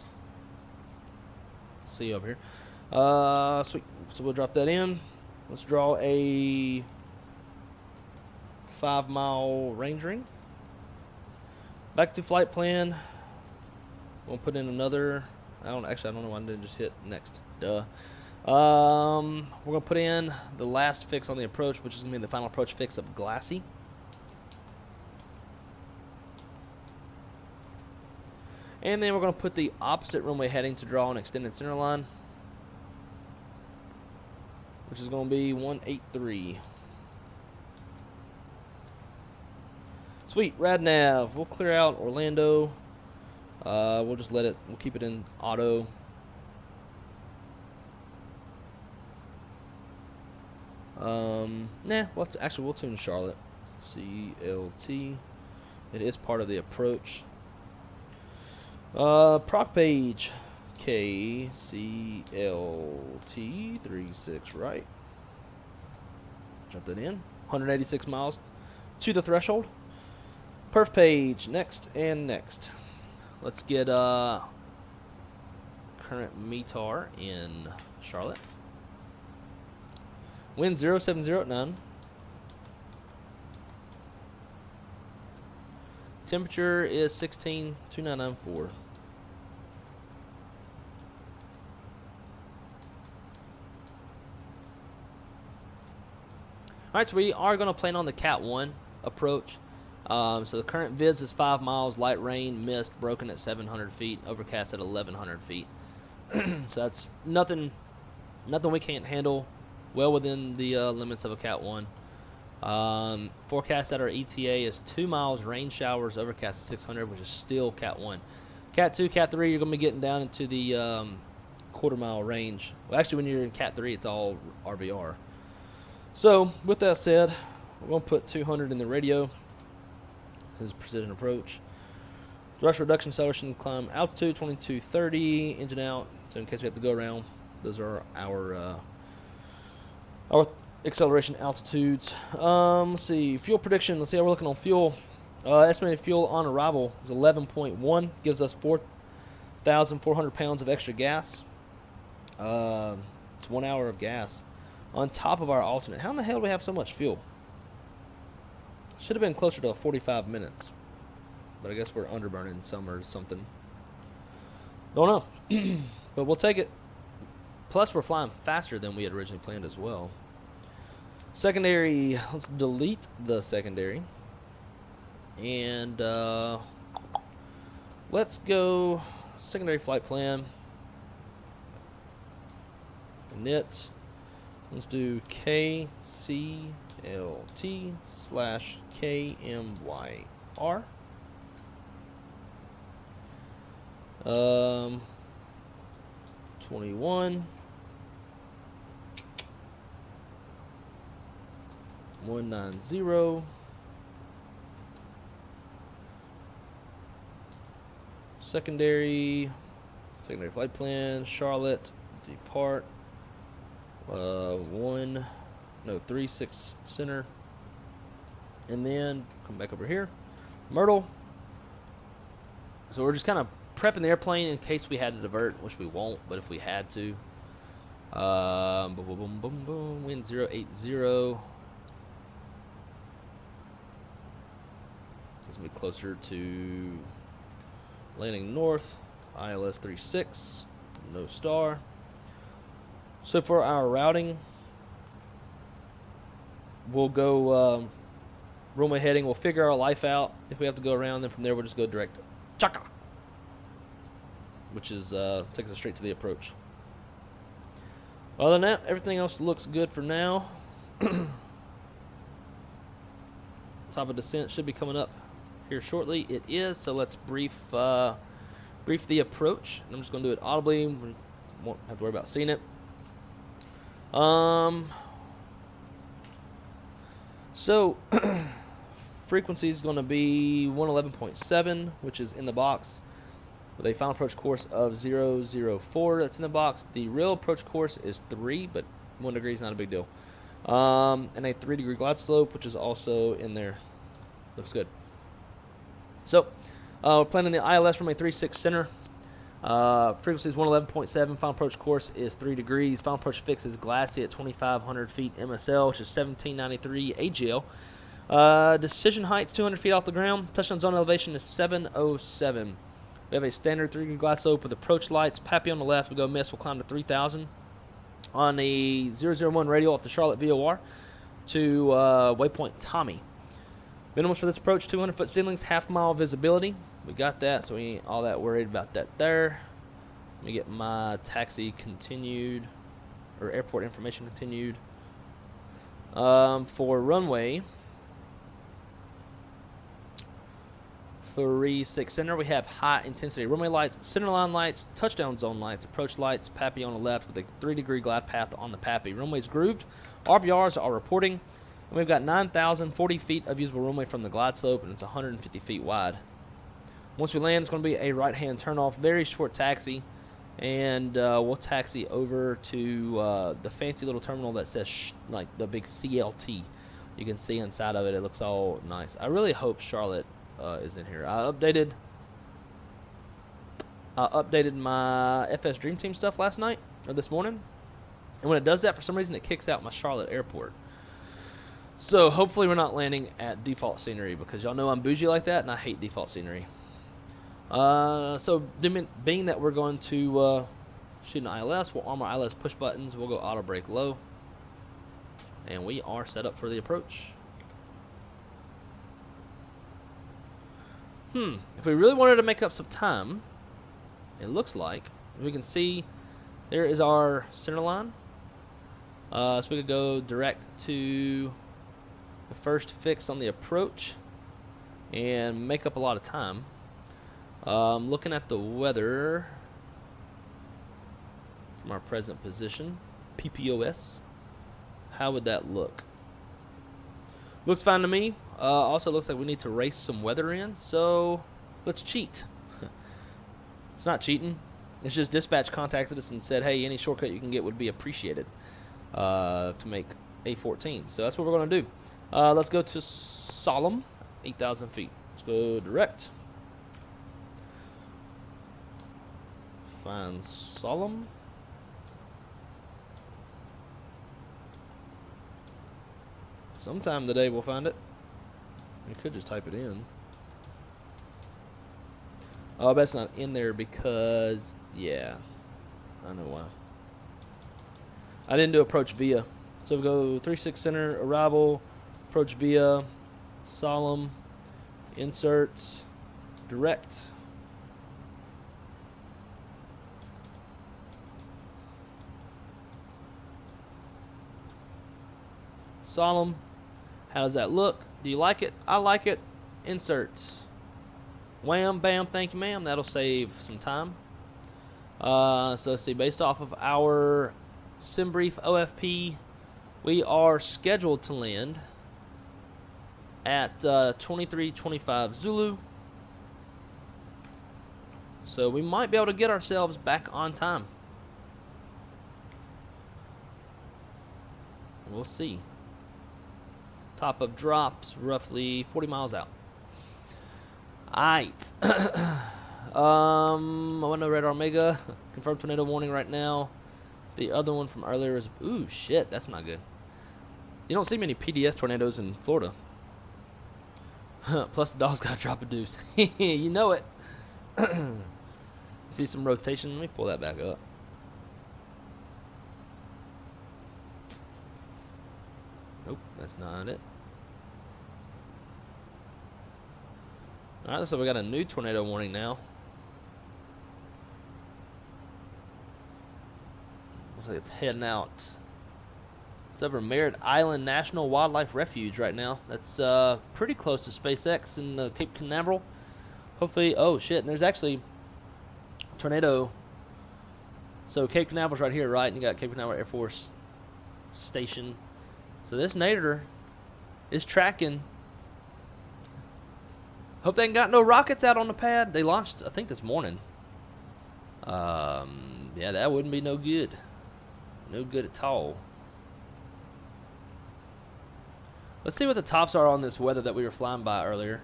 see over here. Sweet. So we'll drop that in. Let's draw a 5-mile range ring. Back to flight plan. We'll put in another. I don't know why I didn't just hit next. Duh. We're gonna put in the last fix on the approach, which is gonna be the final approach fix of Glassy. And then we're gonna put the opposite runway heading to draw an extended center line, which is gonna be 183. Sweet, rad nav. We'll clear out Orlando. We'll just we'll keep it in auto. We'll tune Charlotte. CLT. It is part of the approach. Proc page. KCLT36 right. Jump that in. 186 miles to the threshold. Perf page, next and next. Let's get current METAR in Charlotte. Wind 070 at 9. Temperature is 16,2994. Alright, so we are going to plan on the Cat 1 approach. So the current viz is 5 miles, light rain, mist, broken at 700 feet, overcast at 1100 feet. So that's nothing we can't handle, well within the limits of a Cat 1. Forecast at our ETA is 2 miles, rain showers, overcast at 600, which is still Cat 1. Cat 2, Cat 3, you're going to be getting down into the quarter-mile range. Well, actually, when you're in Cat 3, it's all RVR. So, with that said, we're going to put 200 in the radio. This is precision approach. Thrust reduction, acceleration, climb altitude 2230, engine out. So in case we have to go around, those are our acceleration altitudes. Let's see, fuel prediction. Let's see how we're looking on fuel. Estimated fuel on arrival is 11.1, gives us 4,400 pounds of extra gas. It's 1 hour of gas on top of our alternate. How in the hell do we have so much fuel? Should have been closer to 45 minutes, but I guess we're underburning some or something. Don't know, but we'll take it. Plus, we're flying faster than we had originally planned as well. Secondary, let's delete the secondary, and let's go secondary flight plan. Init. Let's do KCLT/KMYR. 21 190. Secondary flight plan, Charlotte, depart 36 center, and then come back over here, Myrtle. So we're just kind of prepping the airplane in case we had to divert, which we won't, but if we had to. Boom, boom, boom, boom, boom. Wind 080. This will be closer to landing north. ILS 36, no star. So for our routing, we'll go runway heading. We'll figure our life out. If we have to go around, then from there we'll just go direct Chaka, which is takes us straight to the approach. Other than that, everything else looks good for now. Top of descent should be coming up here shortly. It is, so let's brief the approach. And I'm just going to do it audibly. We won't have to worry about seeing it. So frequency is going to be 111.7, which is in the box, with a final approach course of 004. That's in the box. The real approach course is 3, but 1 degree is not a big deal. And a 3-degree glide slope, which is also in there. Looks good. So we're planning the ILS from a 3.6 center. Frequency is 111.7. Final approach course is 3 degrees. Final approach fix is glassy at 2,500 feet MSL, which is 1793 AGL. Decision height's 200 feet off the ground. Touchdown zone elevation is 707. We have a standard 3-degree glide slope with approach lights. Pappy on the left. We go miss. We'll climb to 3,000. On the 001 radial off the Charlotte VOR to waypoint Tommy. Minimums for this approach: 200-foot ceilings, half-mile visibility. We got that, so we ain't all that worried about that there. Let me get my taxi continued, or airport information continued. For runway 36 center, we have high intensity runway lights, centerline lights, touchdown zone lights, approach lights, Pappy on the left with a 3-degree glide path on the Pappy. Runway's grooved. RVRs are reporting. And we've got 9,040 feet of usable runway from the glide slope, and it's 150 feet wide. Once we land, it's going to be a right-hand turnoff, very short taxi, and we'll taxi over to the fancy little terminal that says like the big CLT. You can see inside of it. It looks all nice. I really hope Charlotte is in here. I updated my FS Dream Team stuff last night or this morning, and when it does that, for some reason it kicks out my Charlotte airport. So hopefully we're not landing at default scenery, because y'all know I'm bougie like that and I hate default scenery. So being that we're going to shoot an ILS, we'll arm our ILS push buttons. We'll go auto brake low, and we are set up for the approach. If we really wanted to make up some time, it looks like we can see there is our center line. So we could go direct to the first fix on the approach and make up a lot of time. Looking at the weather from our present position, PPOS, how would that look? Looks fine to me. Also looks like we need to race some weather in, so let's cheat. It's not cheating. It's just dispatch contacted us and said, hey, any shortcut you can get would be appreciated to make A14. So that's what we're going to do. Let's go to Solemn, 8,000 feet. Let's go direct. Find Solemn. Sometime today we'll find it. You could just type it in. Oh, that's not in there because, yeah, I know why. I didn't do approach via. So we go 3.6 center, arrival, approach via, Solemn, insert, direct. Solemn. How does that look? Do you like it? I like it. Insert. Wham, bam, thank you, ma'am. That'll save some time. So let's see, based off of our SimBrief OFP, we are scheduled to land at 2325 Zulu. So we might be able to get ourselves back on time. We'll see. Top of drops roughly 40 miles out. Alright. I want to radar Omega. Confirmed tornado warning right now. The other one from earlier is, ooh, shit, that's not good. You don't see many PDS tornadoes in Florida. Plus the dog's got to drop a deuce. You know it. See some rotation? Let me pull that back up. Nope, that's not it. Alright, so we got a new tornado warning now. Looks like it's heading out. It's over Merritt Island National Wildlife Refuge right now. That's pretty close to SpaceX in Cape Canaveral. Hopefully, oh shit, and there's actually a tornado. So Cape Canaveral's right here, right? And you got Cape Canaveral Air Force Station. So this nader is tracking. Hope they ain't got no rockets out on the pad. They launched, I think, this morning. Yeah, that wouldn't be no good. No good at all. Let's see what the tops are on this weather that we were flying by earlier.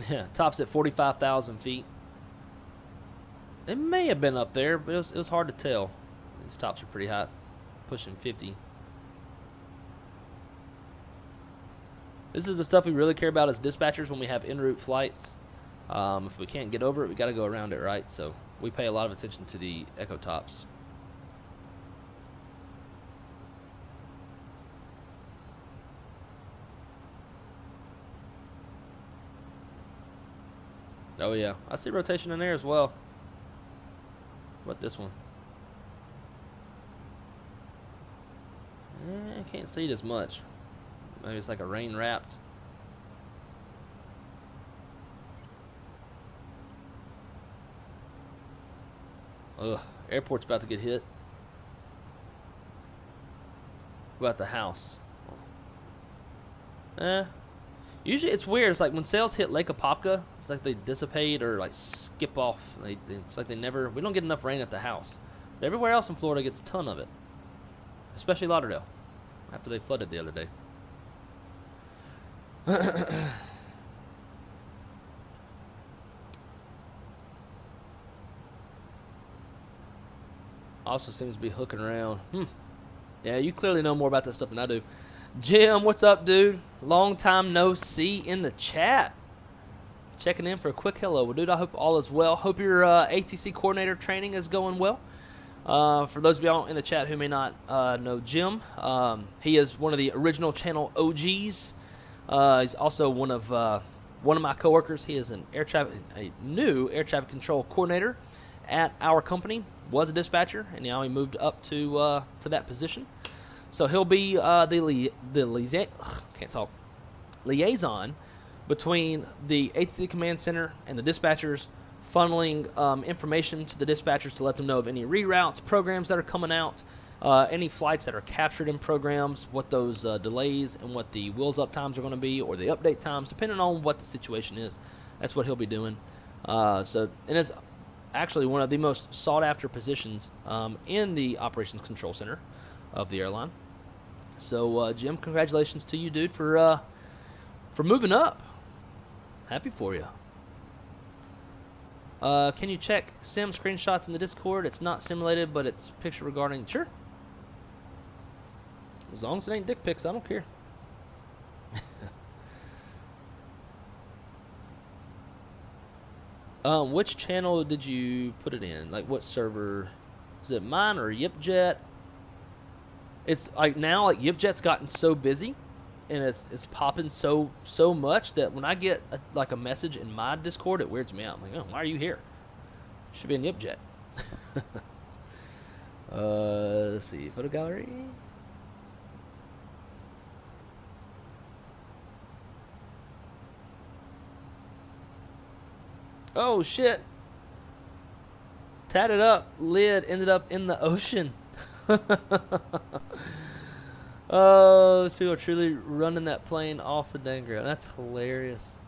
Yeah, tops at 45,000 feet. It may have been up there, but it was hard to tell. These tops are pretty high, pushing 50. This is the stuff we really care about as dispatchers when we have en route flights. If we can't get over it, we got to go around it, right? So we pay a lot of attention to the echo tops. Oh yeah, I see rotation in there as well. What about this one? I can't see it as much. Maybe it's like a rain wrapped. Ugh, airport's about to get hit. What about the house? Usually it's weird. It's like when sails hit Lake Apopka, it's like they dissipate or like skip off. It's like they never. We don't get enough rain at the house. But everywhere else in Florida gets a ton of it, especially Lauderdale, after they flooded the other day. Also seems to be hooking around. Yeah, you clearly know more about this stuff than I do. Jim, what's up, dude? Long time no see in the chat. Checking in for a quick hello. Well, dude, I hope all is well. Hope your ATC coordinator training is going well. For those of y'all in the chat who may not know Jim, he is one of the original channel OGs. He's also one of my coworkers. He is a new air traffic control coordinator at our company. Was a dispatcher, and now he moved up to that position. So he'll be the liaison between the ATC command center and the dispatchers, funneling information to the dispatchers to let them know of any reroutes, programs that are coming out, any flights that are captured in programs, what those delays and what the wheels up times are going to be, or the update times, depending on what the situation is. That's what he'll be doing. And it's actually one of the most sought after positions in the operations control center of the airline. So Jim, congratulations to you, dude, for moving up. Happy for you. Can you check sim screenshots in the Discord? It's not simulated, but it's picture regarding. Sure. As long as it ain't dick pics, I don't care. Which channel did you put it in? Like what server? Is it mine or YIPJET? It's like now, like YIPJET's gotten so busy, and it's popping so much that when I get a message in my Discord, it weirds me out. I'm like, oh, why are you here? Should be in YIPJET. Let's see, photo gallery. Oh shit! Tatted up lid ended up in the ocean. Oh, those people are truly running that plane off the dang ground. That's hilarious.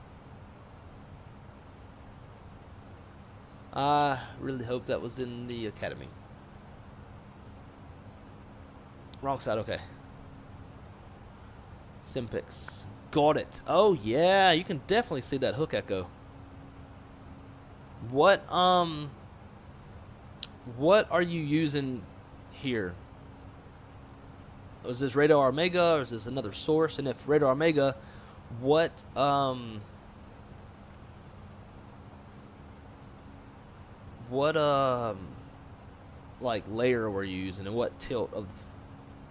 I really hope that was in the academy. Wrong side, okay. Simpix. Got it. Oh yeah, you can definitely see that hook echo. What are you using here? Is this Radar Omega or is this another source? And if Radar Omega, what like layer we're using and what tilt of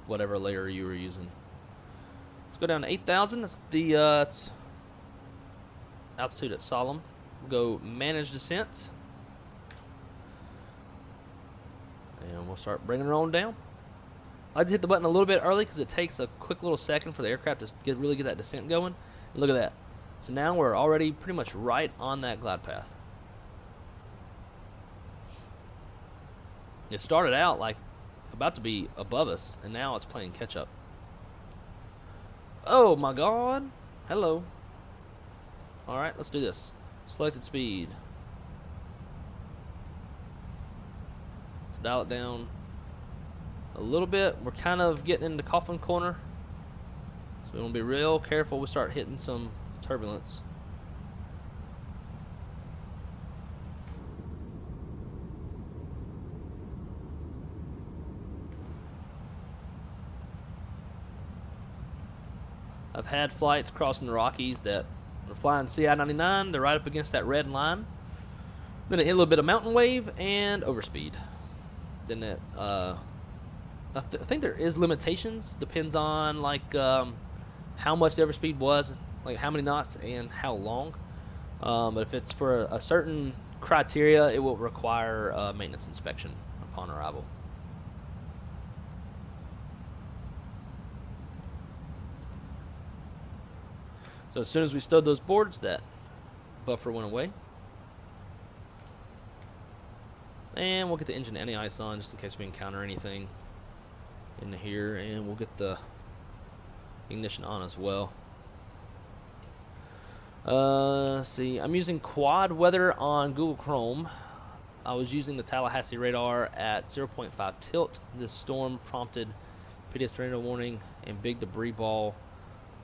whatever layer you were using. Let's go down to 8,000. That's the it's altitude at Solemn. We'll go manage descent, and we'll start bringing it on down. I just hit the button a little bit early because it takes a quick little second for the aircraft to really get that descent going. And look at that. So now we're already pretty much right on that glide path. It started out like about to be above us, and now it's playing catch up. Oh my god. Hello. Alright, let's do this. Selected speed. Let's dial it down a little bit. We're kind of getting into coffin corner, so we want to be real careful we start hitting some turbulence. I've had flights crossing the Rockies that are flying CI-99. They're right up against that red line. Then it hit a little bit of mountain wave and overspeed. Then it, I think there is limitations. Depends on like how much the overspeed was, like how many knots and how long. But if it's for a certain criteria, it will require maintenance inspection upon arrival. So as soon as we stowed those boards, that buffer went away. And we'll get the engine anti-ice on just in case we encounter anything in here, and we'll get the ignition on as well. See, I'm using quad weather on Google Chrome. I was using the Tallahassee radar at 0.5 tilt. This storm prompted PDS tornado warning and big debris ball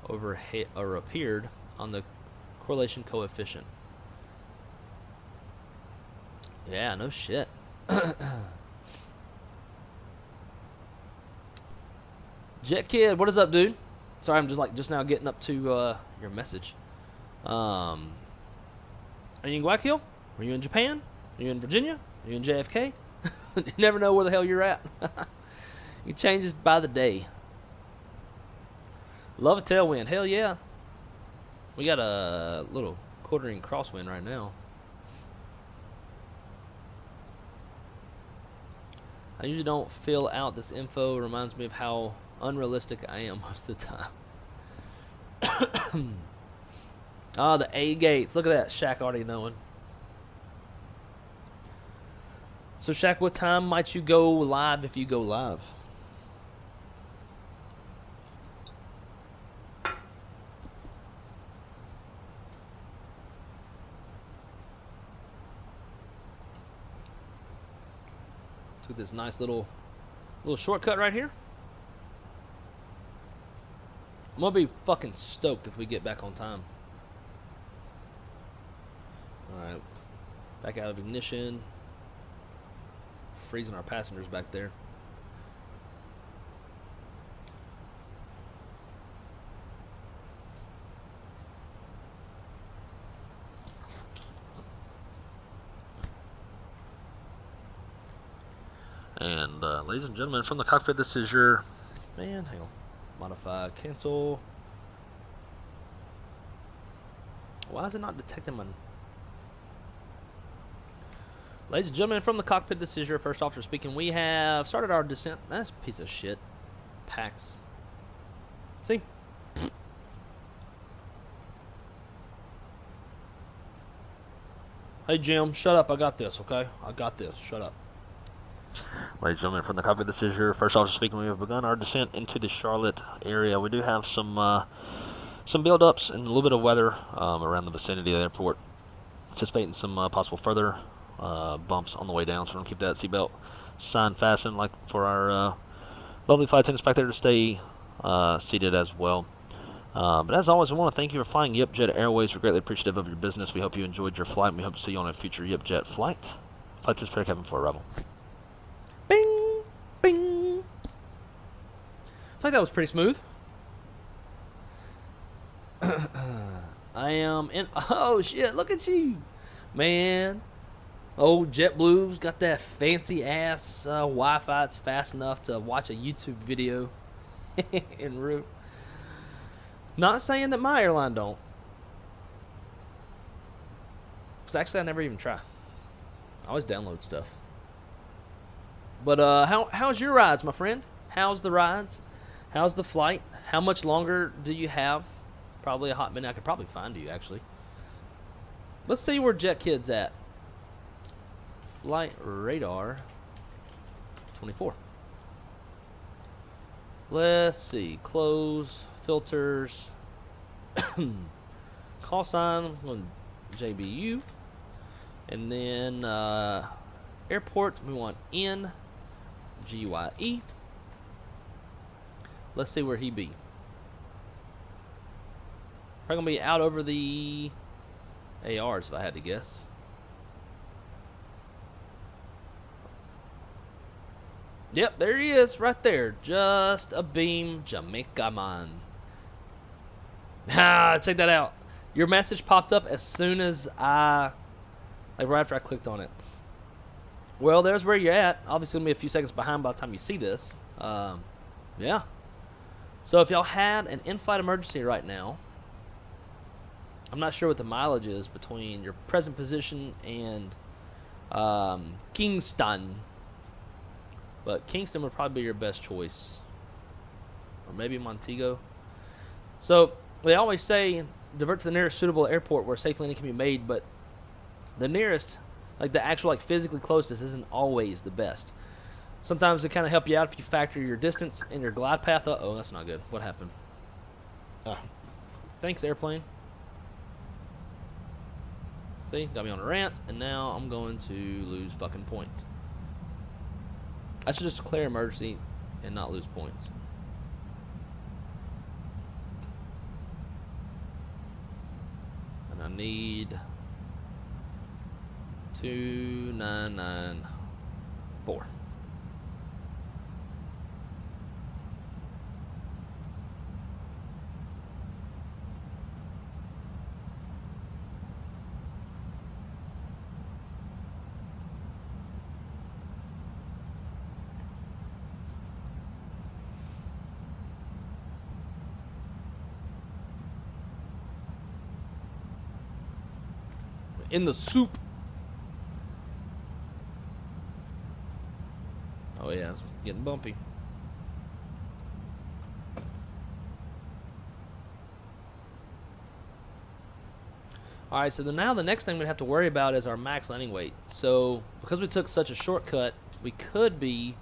appeared on the correlation coefficient. Yeah, no shit. Jet Kid, what is up, dude? Sorry, I'm just now getting up to your message. Are you in Guayaquil? Are you in Japan? Are you in Virginia? Are you in JFK? You never know where the hell you're at. It changes by the day. Love a tailwind. Hell yeah. We got a little quartering crosswind right now. I usually don't fill out this info. It reminds me of how unrealistic I am most of the time. Ah, the A gates. Look at that. Shaq already knowing. So Shaq, what time might you go live if you go live? Took this nice little shortcut right here. I'm gonna be fucking stoked if we get back on time. Alright. Back out of ignition. Freezing our passengers back there. And ladies and gentlemen, from the cockpit, this is your hang on. Modify, cancel. Why is it not detecting my... Ladies and gentlemen, from the cockpit, this is your first officer speaking. We have started our descent. That's a piece of shit. Packs. See? Hey Jim, shut up. I got this, okay? I got this. Shut up. Ladies and gentlemen, from the cockpit, this is your first officer speaking. We have begun our descent into the Charlotte area. We do have some build-ups and a little bit of weather around the vicinity of the airport. Anticipating some possible further bumps on the way down, so we're going to keep that seatbelt sign fastened, like for our lovely flight attendants back there to stay seated as well. But as always, I want to thank you for flying YIPJET Airways. We're greatly appreciative of your business. We hope you enjoyed your flight, and we hope to see you on a future YIPJET flight. Flight to Spare Cabin for arrival. Bing! Bing! I think that was pretty smooth. I am in... Oh, shit, look at you. Man. Old JetBlue's got that fancy ass Wi-Fi. It's fast enough to watch a YouTube video en route. Not saying that my airline don't. Because actually I never even try. I always download stuff. But how's your rides, my friend? How's the rides? How's the flight? How much longer do you have? Probably a hot minute. I could probably find you, actually. Let's see where Jet Kid's at. Flight radar 24. Let's see. Close, filters, call sign on JBU, and then airport we want NGYE. Let's see where he be. Probably gonna be out over the ARs if I had to guess. Yep, there he is, right there. Just a beam, Jamaica man. Ah, check that out. Your message popped up as soon as right after I clicked on it. Well, there's where you're at. Obviously, gonna be a few seconds behind by the time you see this. Yeah. So if y'all had an in-flight emergency right now, I'm not sure what the mileage is between your present position and Kingston. But Kingston would probably be your best choice. Or maybe Montego. So, they always say, divert to the nearest suitable airport where safe landing can be made, but the nearest, like the actual physically closest, isn't always the best. Sometimes it kind of help you out if you factor your distance and your glide path. Uh-oh, that's not good. What happened? Thanks, airplane. See, got me on a rant, and now I'm going to lose fucking points. I should just declare emergency and not lose points. And I need 2994. In the soup. Oh yeah, it's getting bumpy. Alright, so now the next thing we have to worry about is our max landing weight. So, because we took such a shortcut, we could be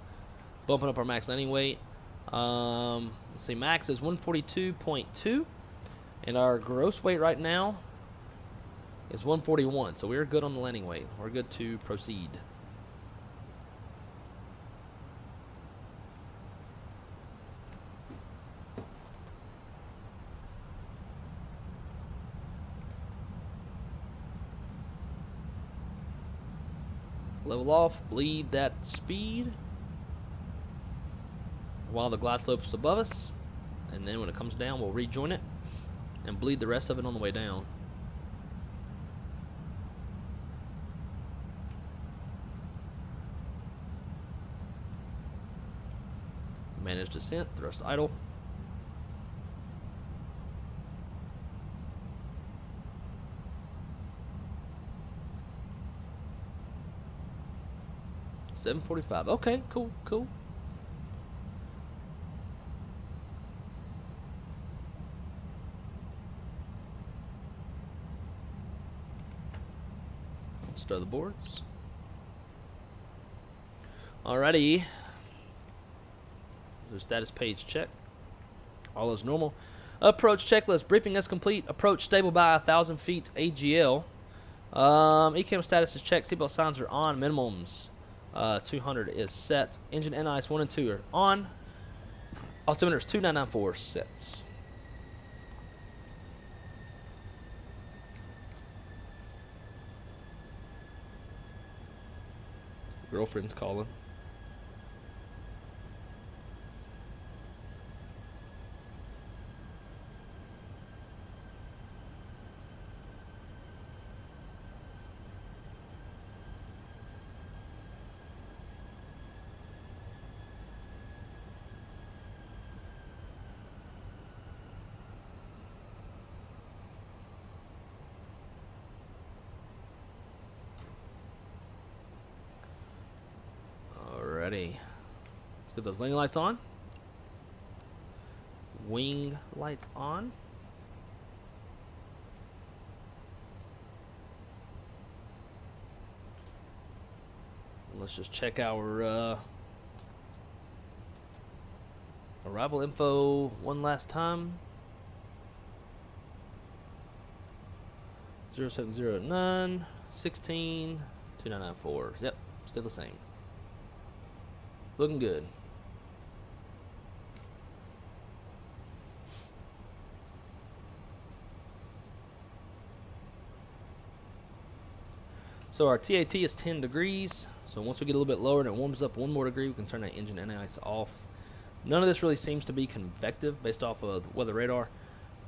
bumping up our max landing weight. Let's see, max is 142.2, and our gross weight right now is 141, so we're good on the landing weight. We're good to proceed. Level off, bleed that speed while the glide slope is above us, and then when it comes down, we'll rejoin it and bleed the rest of it on the way down. Manage descent, thrust idle. $745. Okay, cool, cool. Stir the boards. Alrighty. The status page check. All is normal. Approach checklist. Briefing is complete. Approach stable by 1,000 feet. AGL. ECAM status is checked. Seatbelt signs are on. Minimums 200 is set. Engine NIS 1 and 2 are on. Altimeter is 2994 sets. Girlfriend's calling. Let's get those landing lights on. Wing lights on. Let's just check our arrival info one last time. 0709 16 2994. Yep, still the same. Looking good. So our TAT is 10 degrees. So once we get a little bit lower and it warms up one more degree, we can turn that engine anti-ice off. None of this really seems to be convective based off of the weather radar.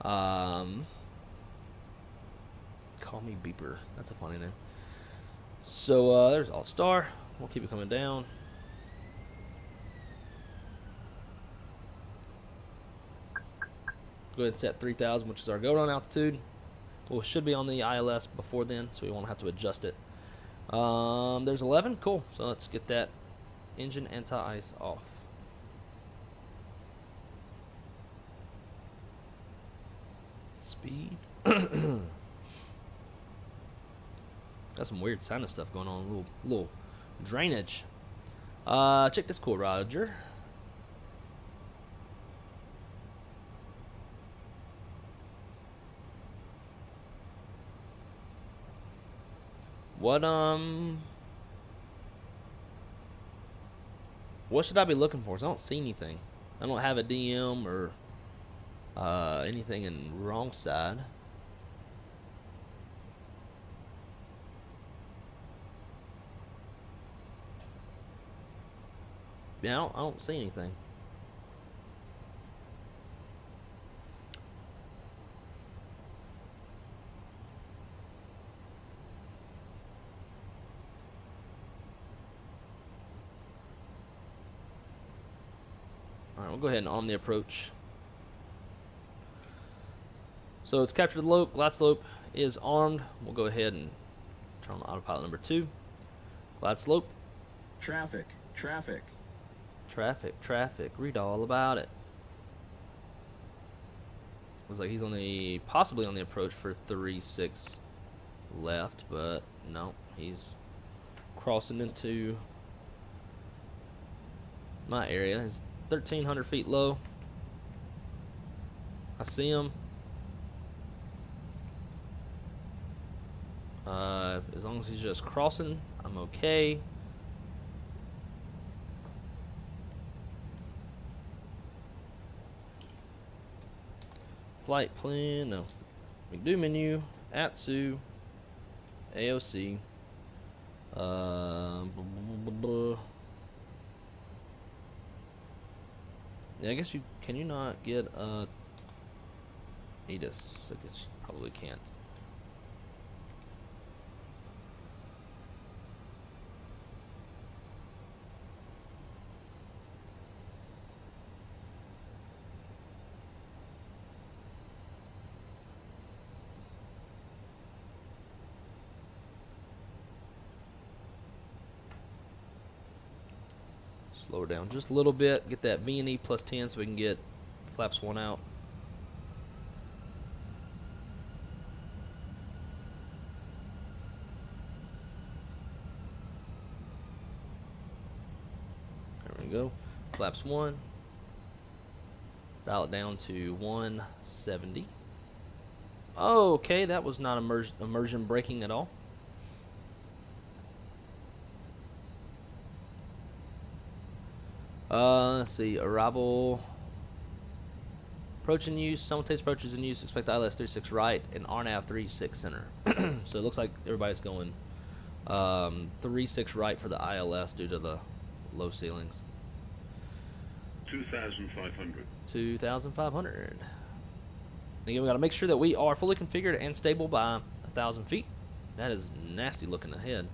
Call me Beeper. That's a funny name. So there's All Star. We'll keep it coming down. Go ahead and set 3,000, which is our go-down altitude. Well, it should be on the ILS before then, so we won't have to adjust it. There's 11. Cool. So let's get that engine anti-ice off. Speed. Got some weird sinus stuff going on. A little drainage. Check this core, Roger. What should I be looking for? 'Cause I don't see anything. I don't have a DM or anything in wrong side. Yeah, I don't see anything. Alright, we'll go ahead and arm the approach. So it's captured the lope, glide slope is armed. We'll go ahead and turn on autopilot number 2. Glide slope. Traffic, traffic. Traffic, traffic. Read all about it. Looks like he's possibly on the approach for 36 left, but no, he's crossing into my area. It's 1,300 feet low. I see him. As long as he's just crossing, I'm okay. Flight plan, no. McDo menu, ATSU, AOC. Yeah, I guess can you not get ATIS? I guess you probably can't. Slow her down just a little bit. Get that V&E plus 10 so we can get flaps 1 out. There we go. Flaps 1. Dial it down to 170. Oh, okay, that was not immersion braking at all. Let's see, arrival, approach in use, simultaneous approaches in use, expect ILS 36 right, and RNAV 36 center. So it looks like everybody's going 36 right for the ILS due to the low ceilings. 2,500. 2,500. Again, we got to make sure that we are fully configured and stable by 1,000 feet. That is nasty looking ahead.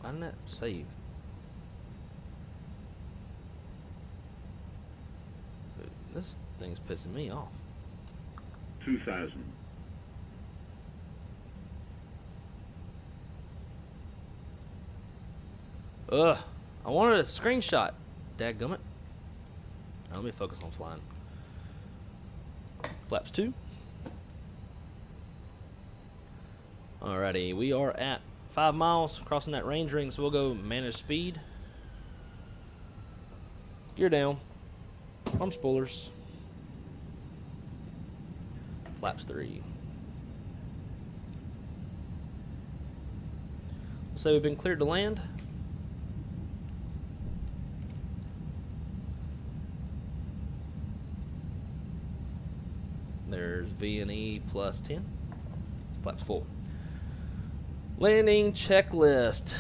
Why didn't that save? This thing's pissing me off. 2,000. Ugh. I wanted a screenshot. Dadgummit. Let me focus on flying. Flaps 2. Alrighty, we are at 5 miles, crossing that range ring, so we'll go manage speed. Gear down. Arm spoilers. Flaps 3. We'll say we've been cleared to land. There's V&E plus 10. Flaps full. Landing checklist.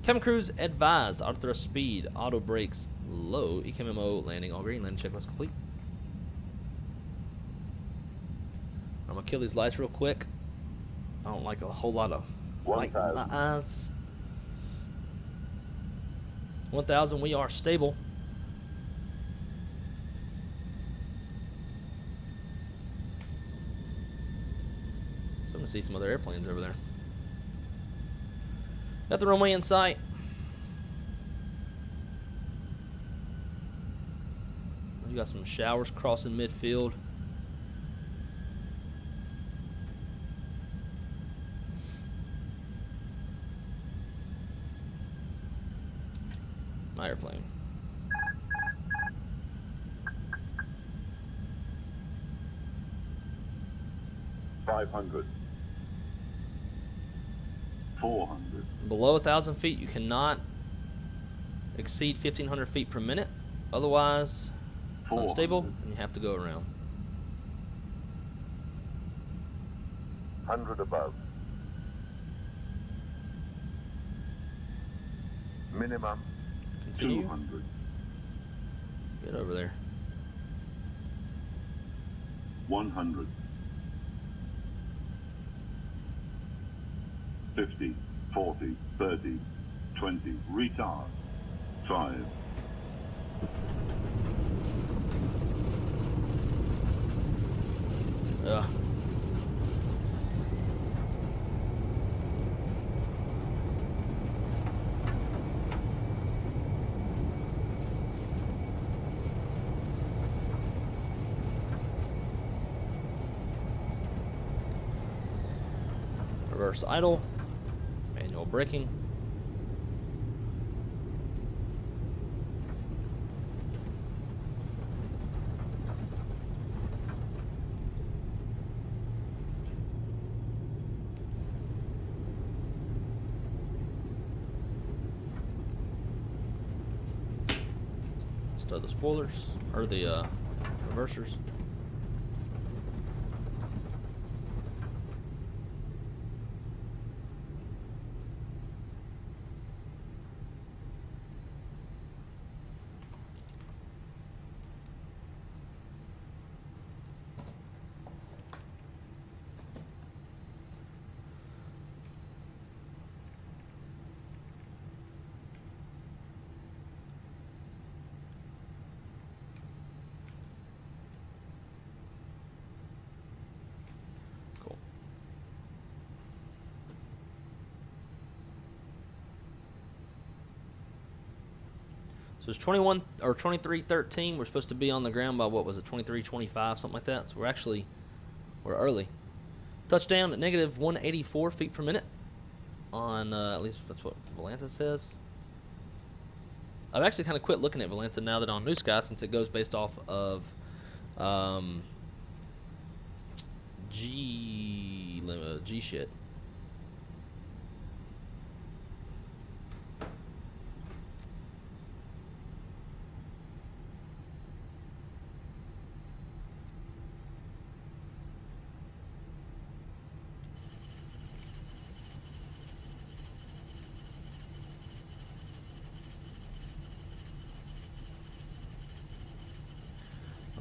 Cabin crews advise auto thrust speed, auto brakes low, ECMMO landing all green, landing checklist complete. I'm gonna kill these lights real quick. I don't like a whole lot of light in my eyes. 1000, we are stable. So I'm gonna see some other airplanes over there. Got the runway in sight. You got some showers crossing midfield. My airplane. $500. 400. Below 1,000 feet, you cannot exceed 1,500 feet per minute. Otherwise, it's unstable and you have to go around. 100 above. Minimum. Continue. 200. Get over there. 100. 50, 40, 30, 20, retard. 5. Ugh. Reverse idle. Manual braking. Start the spoilers, or the reversers. So it's 21 or 23:13. We're supposed to be on the ground by what was it, 23:25, something like that. So we're early. Touchdown at negative 184 feet per minute. On at least that's what Volanta says. I've actually kind of quit looking at Volanta now that on New Sky, since it goes based off of G shit.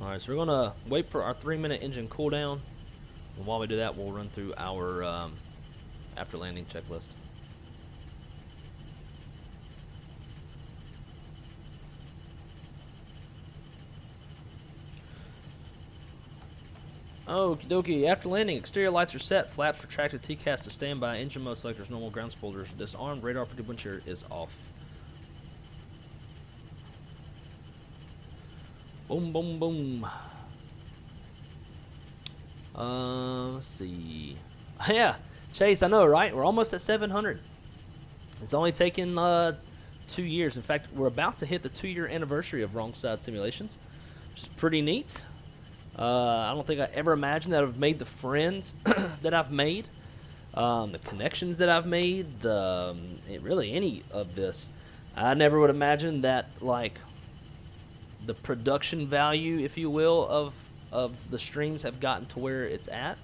Alright, so we're going to wait for our 3-minute engine cooldown, and while we do that, we'll run through our after landing checklist. Okie dokie. After landing, exterior lights are set, flaps retracted, TCAS to standby, engine mode selectors, normal, ground spoilers disarmed, radar operated windshield is off. Boom, boom, boom. Let's see. Yeah, Chase, I know, right? We're almost at 700. It's only taken 2 years. In fact, we're about to hit the 2-year anniversary of Wrong Side Simulations, which is pretty neat. I don't think I ever imagined that I've made the friends that I've made, the connections that I've made, really any of this. I never would imagine that, like, the production value, if you will, of the streams have gotten to where it's at.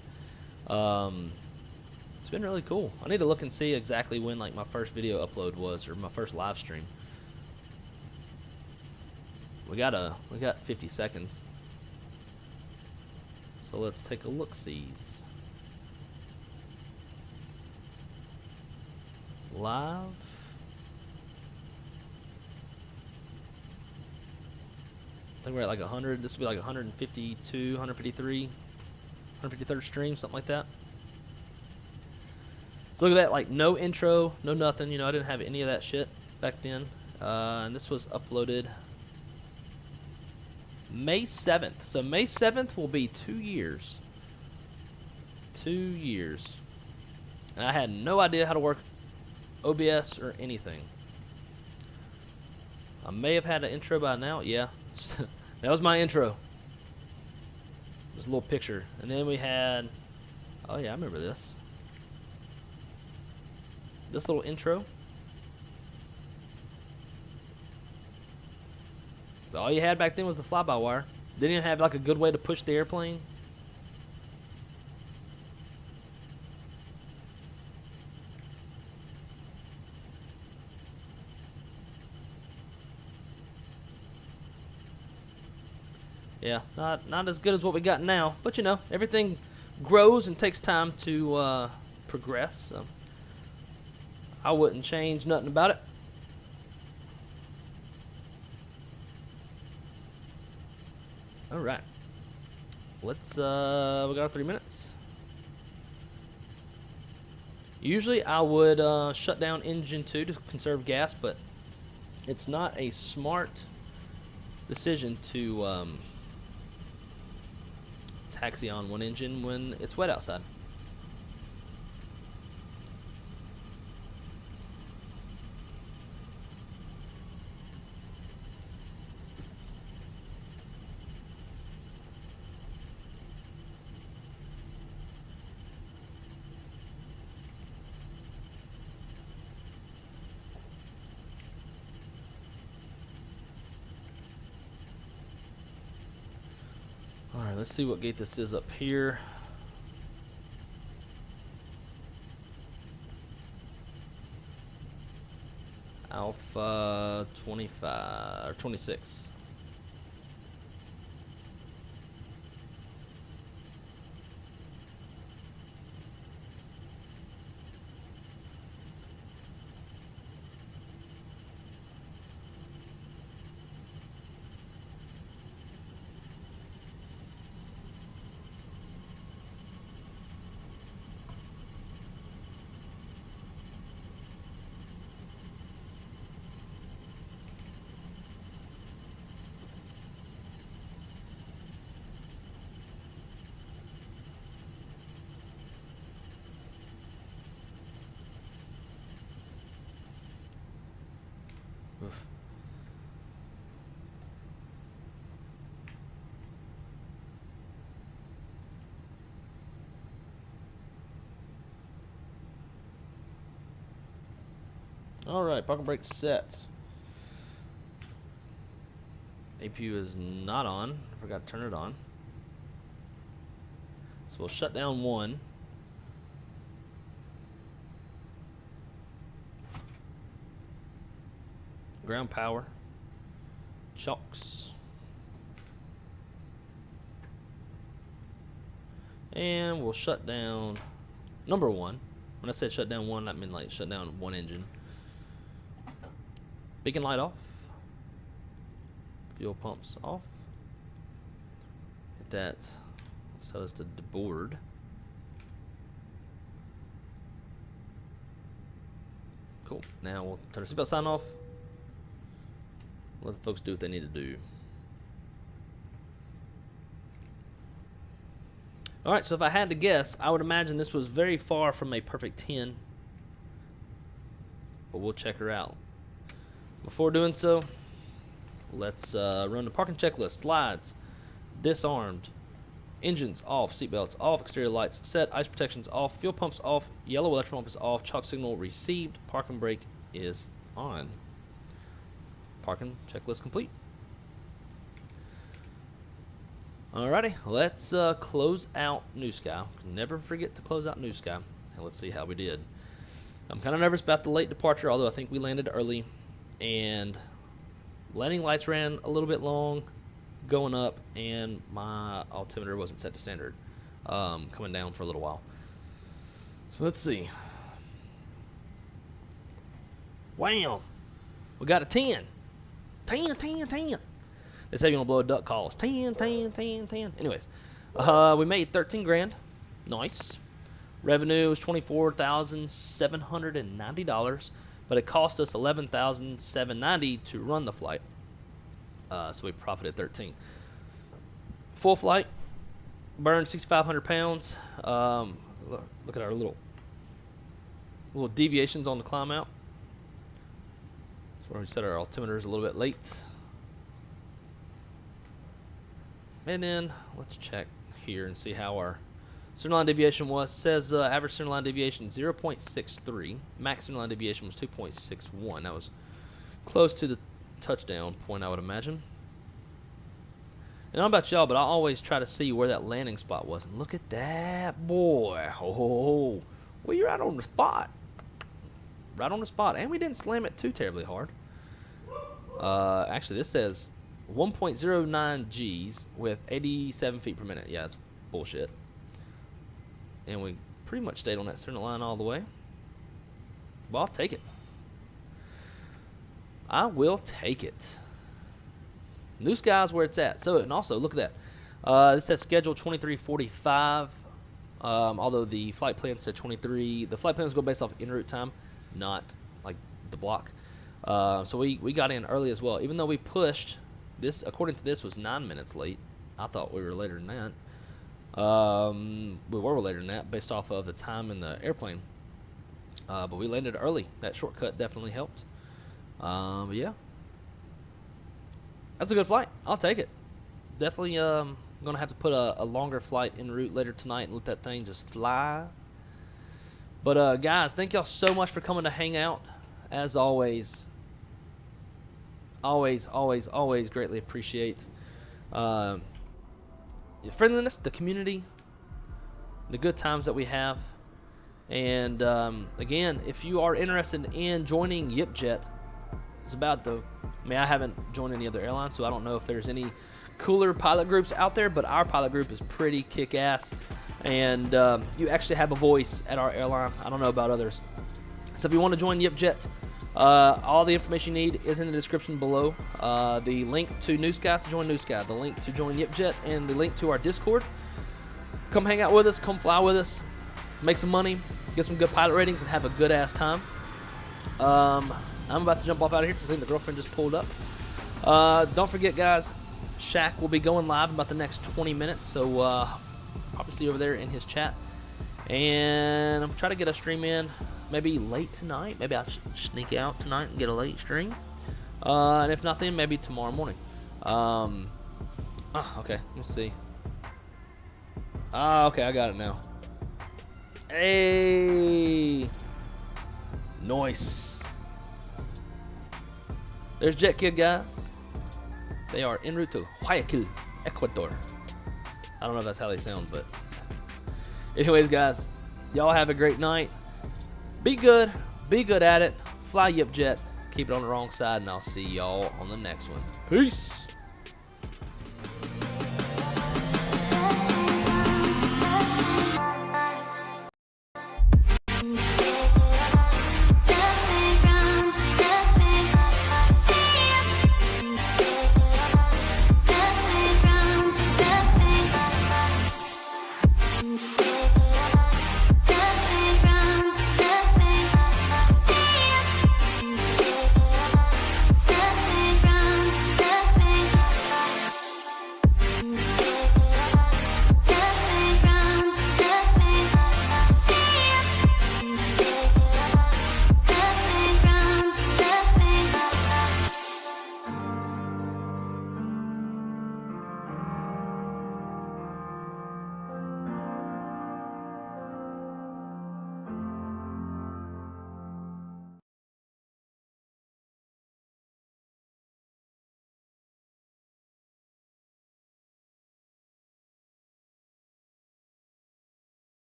It's been really cool. I need to look and see exactly when, like, my first video upload was, or my first live stream. We got 50 seconds. So let's take a look-sees. Live. I think we're at like 100. This will be like 152, 153, 153rd stream, something like that. So look at that, like no intro, no nothing. You know, I didn't have any of that shit back then. And this was uploaded May 7th. So May 7th will be 2 years. 2 years. And I had no idea how to work OBS or anything. I may have had an intro by now. Yeah. That was my intro. This little picture. And then we had... Oh yeah, I remember this. This little intro. So all you had back then was the fly-by-wire. Didn't even have like a good way to push the airplane. Yeah, not as good as what we got now, but you know, everything grows and takes time to progress. So I wouldn't change nothing about it. All right, let's. We got 3 minutes. Usually, I would shut down engine 2 to conserve gas, but it's not a smart decision to taxi on one engine when it's wet outside. Alright, let's see what gate this is up here. Alpha 25 or 26. Oof. Alright, parking brake set. APU is not on. I forgot to turn it on. So we'll shut down one. Ground power. Chocks. And we'll shut down number one. When I said shut down one, I mean like shut down one engine. Beacon light off. Fuel pumps off. Hit that So is the board. Cool. Now we'll turn the seatbelt sign off. Let the folks do what they need to do. Alright, so if I had to guess, I would imagine this was very far from a perfect 10. But we'll check her out. Before doing so, let's run the parking checklist. Slides, disarmed, engines off, seatbelts off, exterior lights set, ice protections off, fuel pumps off, yellow electrical lamp is off, chalk signal received, parking brake is on. Parking checklist complete. Alrighty, let's close out New Sky. Never forget to close out New Sky. And let's see how we did. I'm kind of nervous about the late departure, although I think we landed early. And landing lights ran a little bit long going up, and my altimeter wasn't set to standard coming down for a little while. So let's see. Wow, we got a 10. 10, 10, 10. They say you're gonna blow a duck calls. 10, 10, 10, 10. Anyways, we made 13 grand. Nice. Revenue was $24,790, but it cost us $11,790 to run the flight. So we profited 13. Full flight, burned 6,500 pounds. Look at our little deviations on the climb out. That's where we set our altimeters a little bit late. And then let's check here and see how our centerline deviation was. It says average centerline deviation 0.63. Max centerline deviation was 2.61. That was close to the touchdown point, I would imagine. And I don't know about y'all, but I always try to see where that landing spot was. And look at that, boy. Oh, well, you're right on the spot. Right on the spot. And we didn't slam it too terribly hard. Actually, this says 1.09 Gs with 87 feet per minute. Yeah, that's bullshit. And we pretty much stayed on that center line all the way. Well, I'll take it. I will take it. New Sky's where it's at. So, and also, look at that. This says schedule 23:45. Although the flight plan said 23. The flight plan was going based off en route time, not like the block. So we got in early as well. Even though we pushed, this according to this was 9 minutes late. I thought we were later than that. We were later than that based off of the time in the airplane. But we landed early. That shortcut definitely helped. But yeah, that's a good flight. I'll take it. Definitely gonna have to put a longer flight en route later tonight and let that thing just fly. But guys, thank y'all so much for coming to hang out. As always, always greatly appreciate your friendliness, the community, the good times that we have. And again, if you are interested in joining YIPJET, it's about the, I mean, I haven't joined any other airlines, so I don't know if there's any cooler pilot groups out there, but our pilot group is pretty kick-ass, and you actually have a voice at our airline. I don't know about others. So if you want to join YIPJET, all the information you need is in the description below. The link to New Sky to join New Sky, the link to join YIPJET, and the link to our Discord. Come hang out with us, come fly with us, make some money, get some good pilot ratings, and have a good-ass time. I'm about to jump off out of here because I think the girlfriend just pulled up. Don't forget, guys, Shaq will be going live in about the next 20 minutes, so probably see you over there in his chat. And I'm trying to get a stream in maybe late tonight. Maybe I'll sneak out tonight and get a late stream. And if not, then maybe tomorrow morning. Okay, let's see. Okay, I got it now. Hey, nice. There's Jet Kid, guys. They are en route to Guayaquil, Ecuador. I don't know if that's how they sound, but anyways, guys, y'all have a great night. Be good at it. Fly YIPJET. Keep it on the wrong side, and I'll see y'all on the next one. Peace.